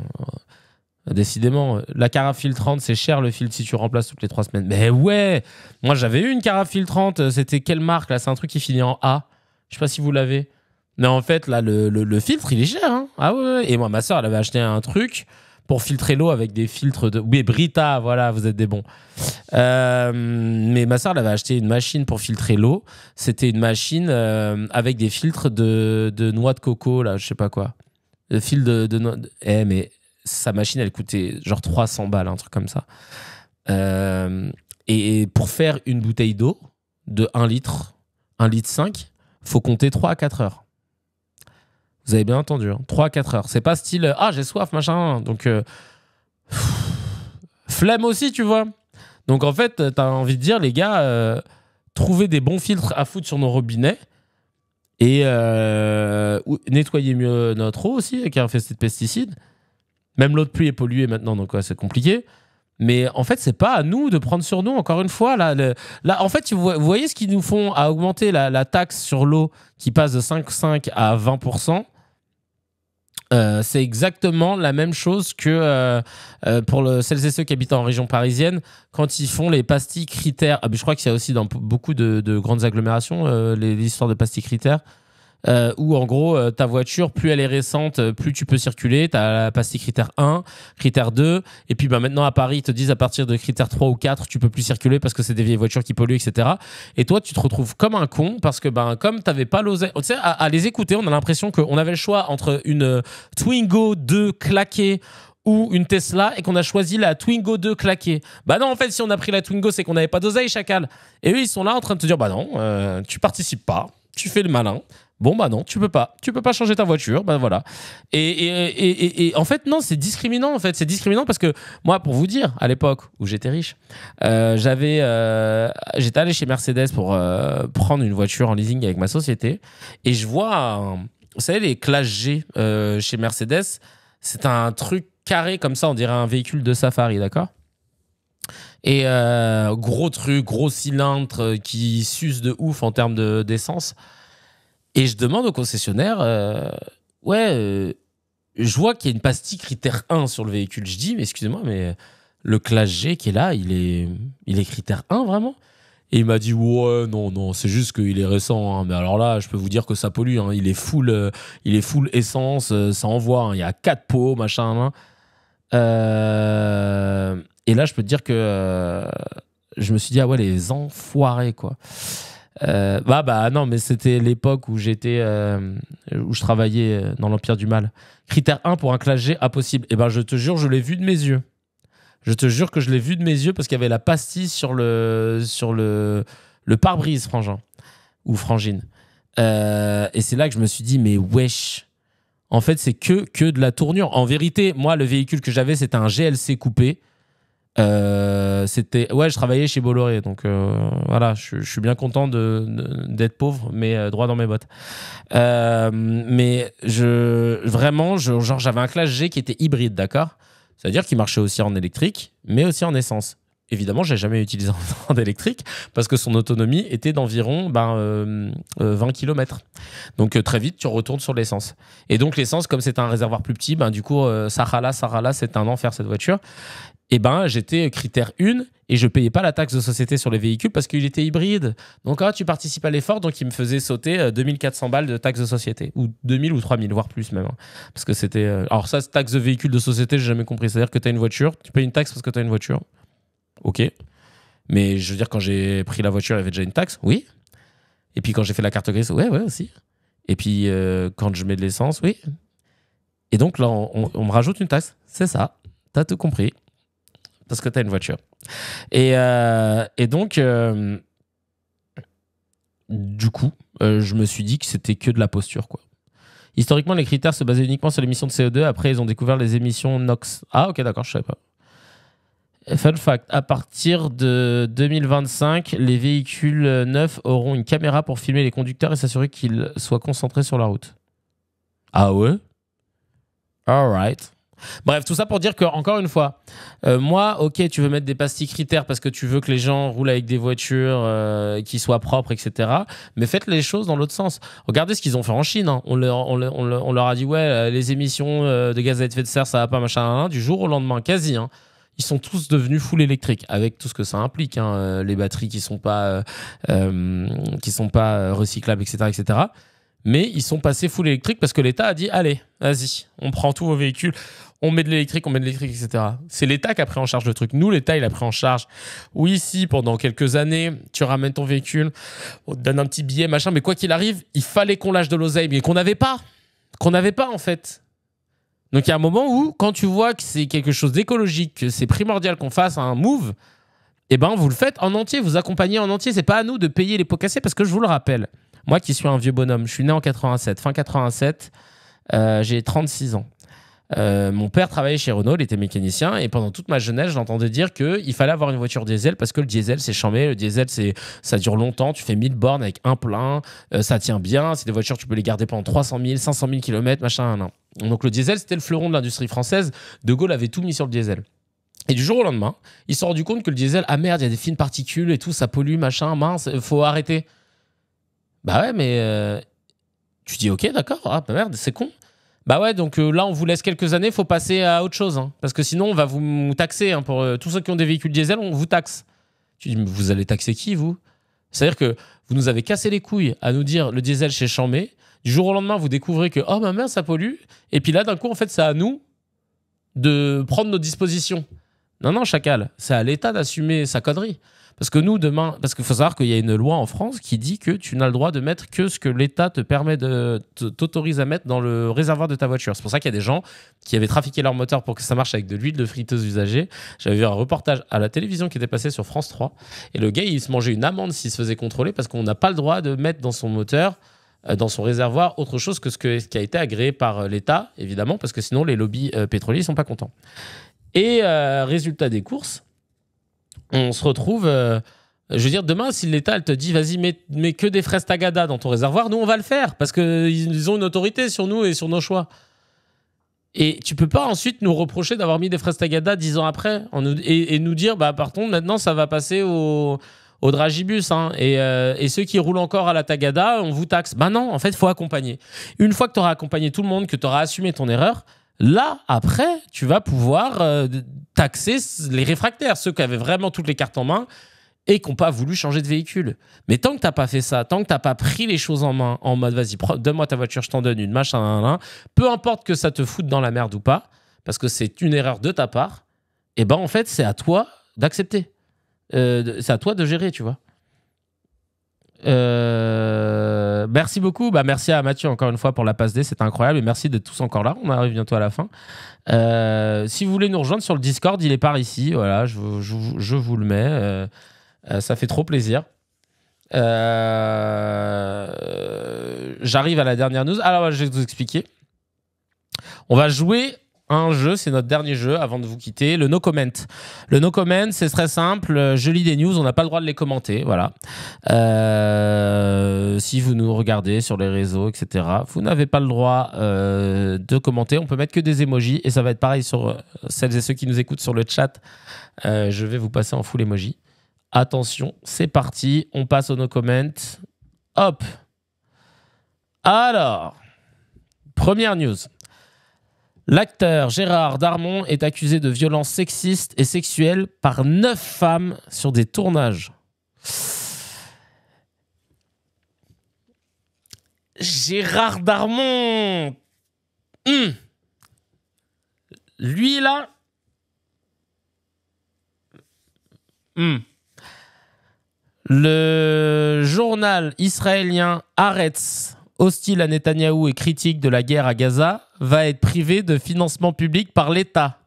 Décidément, la carafe filtrante, c'est cher le filtre si tu remplaces toutes les 3 semaines. Mais ouais, moi j'avais eu une carafe filtrante. C'était quelle marque là? C'est un truc qui finit en A. Je sais pas si vous l'avez. Mais en fait, là, le filtre, il est cher. Hein. Ah ouais. Et moi, ma soeur, elle avait acheté un truc pour filtrer l'eau avec des filtres de... Oui, Brita, voilà, vous êtes des bons. Mais ma soeur, elle avait acheté une machine pour filtrer l'eau. C'était une machine avec des filtres de noix de coco, là, je sais pas quoi. Le fil de noix... mais sa machine, elle coûtait genre 300 balles, un truc comme ça. Et pour faire une bouteille d'eau de 1 litre, 1 litre 5, faut compter 3 à 4 heures. Vous avez bien entendu, hein, 3 à 4 heures. C'est pas style ah, j'ai soif, machin. Donc, flemme aussi, tu vois. Donc, en fait, t'as envie de dire, les gars, trouvez des bons filtres à foutre sur nos robinets et nettoyer mieux notre eau aussi, qui est infestée de pesticides. Même l'eau de pluie est polluée maintenant, donc ouais, c'est compliqué. Mais en fait, c'est pas à nous de prendre sur nous, encore une fois. Là, en fait, vous voyez ce qu'ils nous font à augmenter la taxe sur l'eau qui passe de 5,5 à 20%. C'est exactement la même chose que pour celles et ceux qui habitent en région parisienne, quand ils font les pastilles critères. Ah, mais je crois qu'il y a aussi dans beaucoup de grandes agglomérations les histoires de pastilles critères. Où en gros ta voiture, plus elle est récente, plus tu peux circuler. Tu as la pastille critère 1, critère 2, et puis maintenant à Paris ils te disent à partir de critère 3 ou 4 tu peux plus circuler parce que c'est des vieilles voitures qui polluent, etc. Et toi tu te retrouves comme un con parce que comme t'avais pas l'oseille, tu sais, à les écouter on a l'impression qu'on avait le choix entre une Twingo 2 claquée ou une Tesla et qu'on a choisi la Twingo 2 claquée. Bah non, en fait, si on a pris la Twingo, c'est qu'on n'avait pas d'oseille, chacal. Et eux, ils sont là en train de te dire, bah non, tu participes pas, tu fais le malin. Bon, bah non, tu peux pas changer ta voiture, bah voilà. Et en fait, non, c'est discriminant, en fait. C'est discriminant parce que moi, pour vous dire, à l'époque où j'étais riche, j'étais allé chez Mercedes pour prendre une voiture en leasing avec ma société et je vois, vous savez, les classes G chez Mercedes, c'est un truc carré comme ça, on dirait un véhicule de safari, d'accord? Et gros truc, gros cylindre qui suce de ouf en termes d'essence. Et je demande au concessionnaire, je vois qu'il y a une pastille critère 1 sur le véhicule. Je dis, mais excusez-moi, mais le classe G qui est là, il est critère 1 vraiment? Et il m'a dit, ouais, non, c'est juste qu'il est récent. Hein. Mais alors là, je peux vous dire que ça pollue. Hein. Il est full essence, ça envoie. Hein. Il y a 4 pots, machin. Et là, je peux te dire que je me suis dit, ah ouais, les enfoirés, quoi. Non, mais c'était l'époque où où je travaillais dans l'Empire du Mal. Critère 1 pour un classe G, impossible. Et ben, je te jure, je l'ai vu de mes yeux. Je te jure que je l'ai vu de mes yeux parce qu'il y avait la pastille sur le pare-brise, frangin. Ou frangine. Et c'est là que je me suis dit, mais wesh. En fait, c'est que de la tournure. En vérité, moi, le véhicule que j'avais, c'était un GLC coupé. Je travaillais chez Bolloré, donc voilà, je suis bien content d'être pauvre, mais droit dans mes bottes. Mais j'avais un classe G qui était hybride, d'accord? C'est-à-dire qu'il marchait aussi en électrique, mais aussi en essence. Évidemment, je n'ai jamais utilisé en électrique parce que son autonomie était d'environ 20 km. Donc très vite, tu retournes sur l'essence. Et donc l'essence, comme c'est un réservoir plus petit, du coup, Sarala, c'est un enfer cette voiture. Et j'étais critère 1 et je ne payais pas la taxe de société sur les véhicules parce qu'il était hybride. Donc tu participes à l'effort, donc il me faisait sauter 2400 balles de taxe de société. Ou 2000 ou 3000, voire plus même. Parce que c'était... Alors ça, taxe de véhicule de société, je n'ai jamais compris. C'est-à-dire que tu as une voiture, tu payes une taxe parce que tu as une voiture. Ok. Mais je veux dire, quand j'ai pris la voiture, il y avait déjà une taxe. Oui. Et puis quand j'ai fait la carte grise, ouais aussi. Et puis quand je mets de l'essence, oui. Et donc là, on me rajoute une taxe. C'est ça. T'as tout compris. Parce que t'as une voiture. Et donc, du coup, je me suis dit que c'était que de la posture, quoi. Historiquement, les critères se basaient uniquement sur l'émission de CO2. Après, ils ont découvert les émissions NOx. Ah, ok, d'accord, je savais pas. Fun fact, à partir de 2025, les véhicules neufs auront une caméra pour filmer les conducteurs et s'assurer qu'ils soient concentrés sur la route. Ah ouais? Alright. Bref, tout ça pour dire que, encore une fois, moi, ok, tu veux mettre des pastilles critères parce que tu veux que les gens roulent avec des voitures qui soient propres, etc. Mais faites les choses dans l'autre sens. Regardez ce qu'ils ont fait en Chine. Hein. On leur a dit, ouais, les émissions de gaz à effet de serre, ça va pas, machin, du jour au lendemain, quasi. Hein. Ils sont tous devenus full électriques, avec tout ce que ça implique, hein, les batteries qui sont pas recyclables, etc., etc. Mais ils sont passés full électrique parce que l'État a dit, allez, vas-y, on prend tous vos véhicules, on met de l'électrique, etc. C'est l'État qui a pris en charge le truc. Nous, l'État, il a pris en charge. Oui, si, pendant quelques années, tu ramènes ton véhicule, on te donne un petit billet, machin, mais quoi qu'il arrive, il fallait qu'on lâche de l'oseille, mais qu'on n'avait pas, en fait. Donc il y a un moment où, quand tu vois que c'est quelque chose d'écologique, que c'est primordial qu'on fasse un move, vous le faites en entier, vous accompagnez en entier. C'est pas à nous de payer les pots cassés parce que je vous le rappelle, moi qui suis un vieux bonhomme, je suis né en 87, fin 87, j'ai 36 ans. Mon père travaillait chez Renault, il était mécanicien et pendant toute ma jeunesse, j'entendais dire qu'il fallait avoir une voiture diesel parce que le diesel c'est chambé, le diesel ça dure longtemps, tu fais 1000 bornes avec un plein, ça tient bien, c'est des voitures tu peux les garder pendant 300 000, 500 000 km, machin, non. Donc le diesel c'était le fleuron de l'industrie française, De Gaulle avait tout mis sur le diesel. Et du jour au lendemain, ils se sont rendus compte que le diesel, ah merde, il y a des fines particules et tout, ça pollue, machin, mince, faut arrêter. Bah ouais, mais tu dis ok, d'accord, ah bah merde, c'est con. Bah ouais, donc là, on vous laisse quelques années, il faut passer à autre chose. Hein, parce que sinon, on va vous taxer. Hein, pour tous ceux qui ont des véhicules diesel, on vous taxe. Tu dis, mais vous allez taxer qui, vous? C'est-à-dire que vous nous avez cassé les couilles à nous dire le diesel chez chambé. Du jour au lendemain, vous découvrez que, oh ma mère, ça pollue. Et puis là, d'un coup, en fait, c'est à nous de prendre nos dispositions. Non, chacal, c'est à l'État d'assumer sa connerie. Parce que nous, demain, parce qu'il faut savoir qu'il y a une loi en France qui dit que tu n'as le droit de mettre que ce que l'État te permet t'autorise à mettre dans le réservoir de ta voiture. C'est pour ça qu'il y a des gens qui avaient trafiqué leur moteur pour que ça marche avec de l'huile de friteuse usagée. J'avais vu un reportage à la télévision qui était passé sur France 3 et le gars, il se mangeait une amende s'il se faisait contrôler parce qu'on n'a pas le droit de mettre dans son moteur, dans son réservoir, autre chose que ce qui a été agréé par l'État, évidemment, parce que sinon les lobbies pétroliers ne sont pas contents. Et résultat des courses, on se retrouve... je veux dire, demain, si l'État elle te dit, vas-y, mets que des fraises Tagada dans ton réservoir, nous, on va le faire, parce qu'ils ont une autorité sur nous et sur nos choix. Et tu peux pas ensuite nous reprocher d'avoir mis des fraises Tagada 10 ans après, et nous dire, bah, par contre, maintenant, ça va passer au dragibus, hein, et ceux qui roulent encore à la Tagada, on vous taxe. Bah non, en fait, il faut accompagner. Une fois que tu auras accompagné tout le monde, que tu auras assumé ton erreur, là, après, tu vas pouvoir taxer les réfractaires, ceux qui avaient vraiment toutes les cartes en main et qui n'ont pas voulu changer de véhicule. Mais tant que tu n'as pas fait ça, tant que tu n'as pas pris les choses en main, en mode, vas-y, donne-moi ta voiture, je t'en donne une, machin, peu importe que ça te foute dans la merde ou pas, parce que c'est une erreur de ta part, et ben en fait, c'est à toi d'accepter. C'est à toi de gérer, tu vois. Merci beaucoup. Merci à Mathieu encore une fois pour la passe D, c'est incroyable et merci d'être tous encore là. On arrive bientôt à la fin. Si vous voulez nous rejoindre sur le Discord, il est par ici. Voilà, je vous le mets. Ça fait trop plaisir. J'arrive à la dernière news. Alors, je vais vous expliquer. On va jouer un jeu, c'est notre dernier jeu avant de vous quitter, le no comment. Le no comment, c'est très simple, je lis des news, on n'a pas le droit de les commenter, voilà. Si vous nous regardez sur les réseaux, etc., vous n'avez pas le droit de commenter, on peut mettre que des emojis, et ça va être pareil sur celles et ceux qui nous écoutent sur le chat. Je vais vous passer en full emoji. Attention, c'est parti, on passe au no comment. Hop. Alors, première news. L'acteur Gérard Darmon est accusé de violences sexistes et sexuelles par 9 femmes sur des tournages. Gérard Darmon, lui là, Le journal israélien Haaretz, hostile à Netanyahou et critique de la guerre à Gaza, va être privé de financement public par l'État.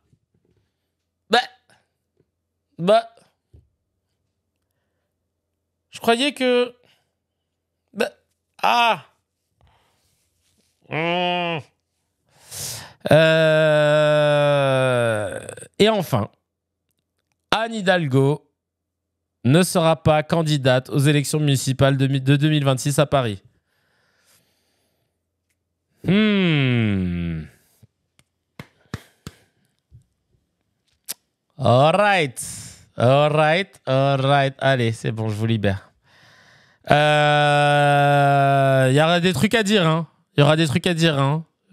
Je croyais que... Et enfin, Anne Hidalgo ne sera pas candidate aux élections municipales de 2026 à Paris. All right. Allez, c'est bon, je vous libère. Il y aura des trucs à dire, hein.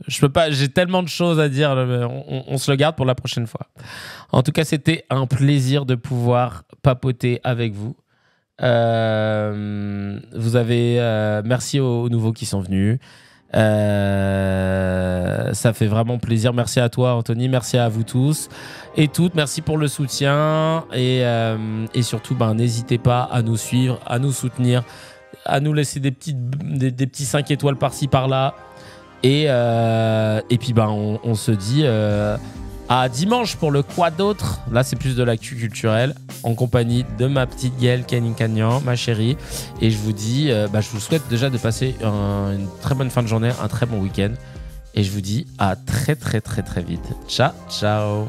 Je peux pas, j'ai tellement de choses à dire, on se le garde pour la prochaine fois. En tout cas, c'était un plaisir de pouvoir papoter avec vous. Merci aux nouveaux qui sont venus. Ça fait vraiment plaisir. Merci à toi, Anthony. Merci à vous tous et toutes. Merci pour le soutien et surtout, n'hésitez pas à nous suivre, à nous soutenir, à nous laisser des petits 5 étoiles par-ci par-là. Et puis on se dit à dimanche pour le quoi d'autre. Là, c'est plus de l'actu culturelle en compagnie de ma petite Gaëlle Kaninkanian, ma chérie. Et je vous dis, je vous souhaite déjà de passer une très bonne fin de journée, un très bon week-end. Et je vous dis à très très très très vite. Ciao, ciao.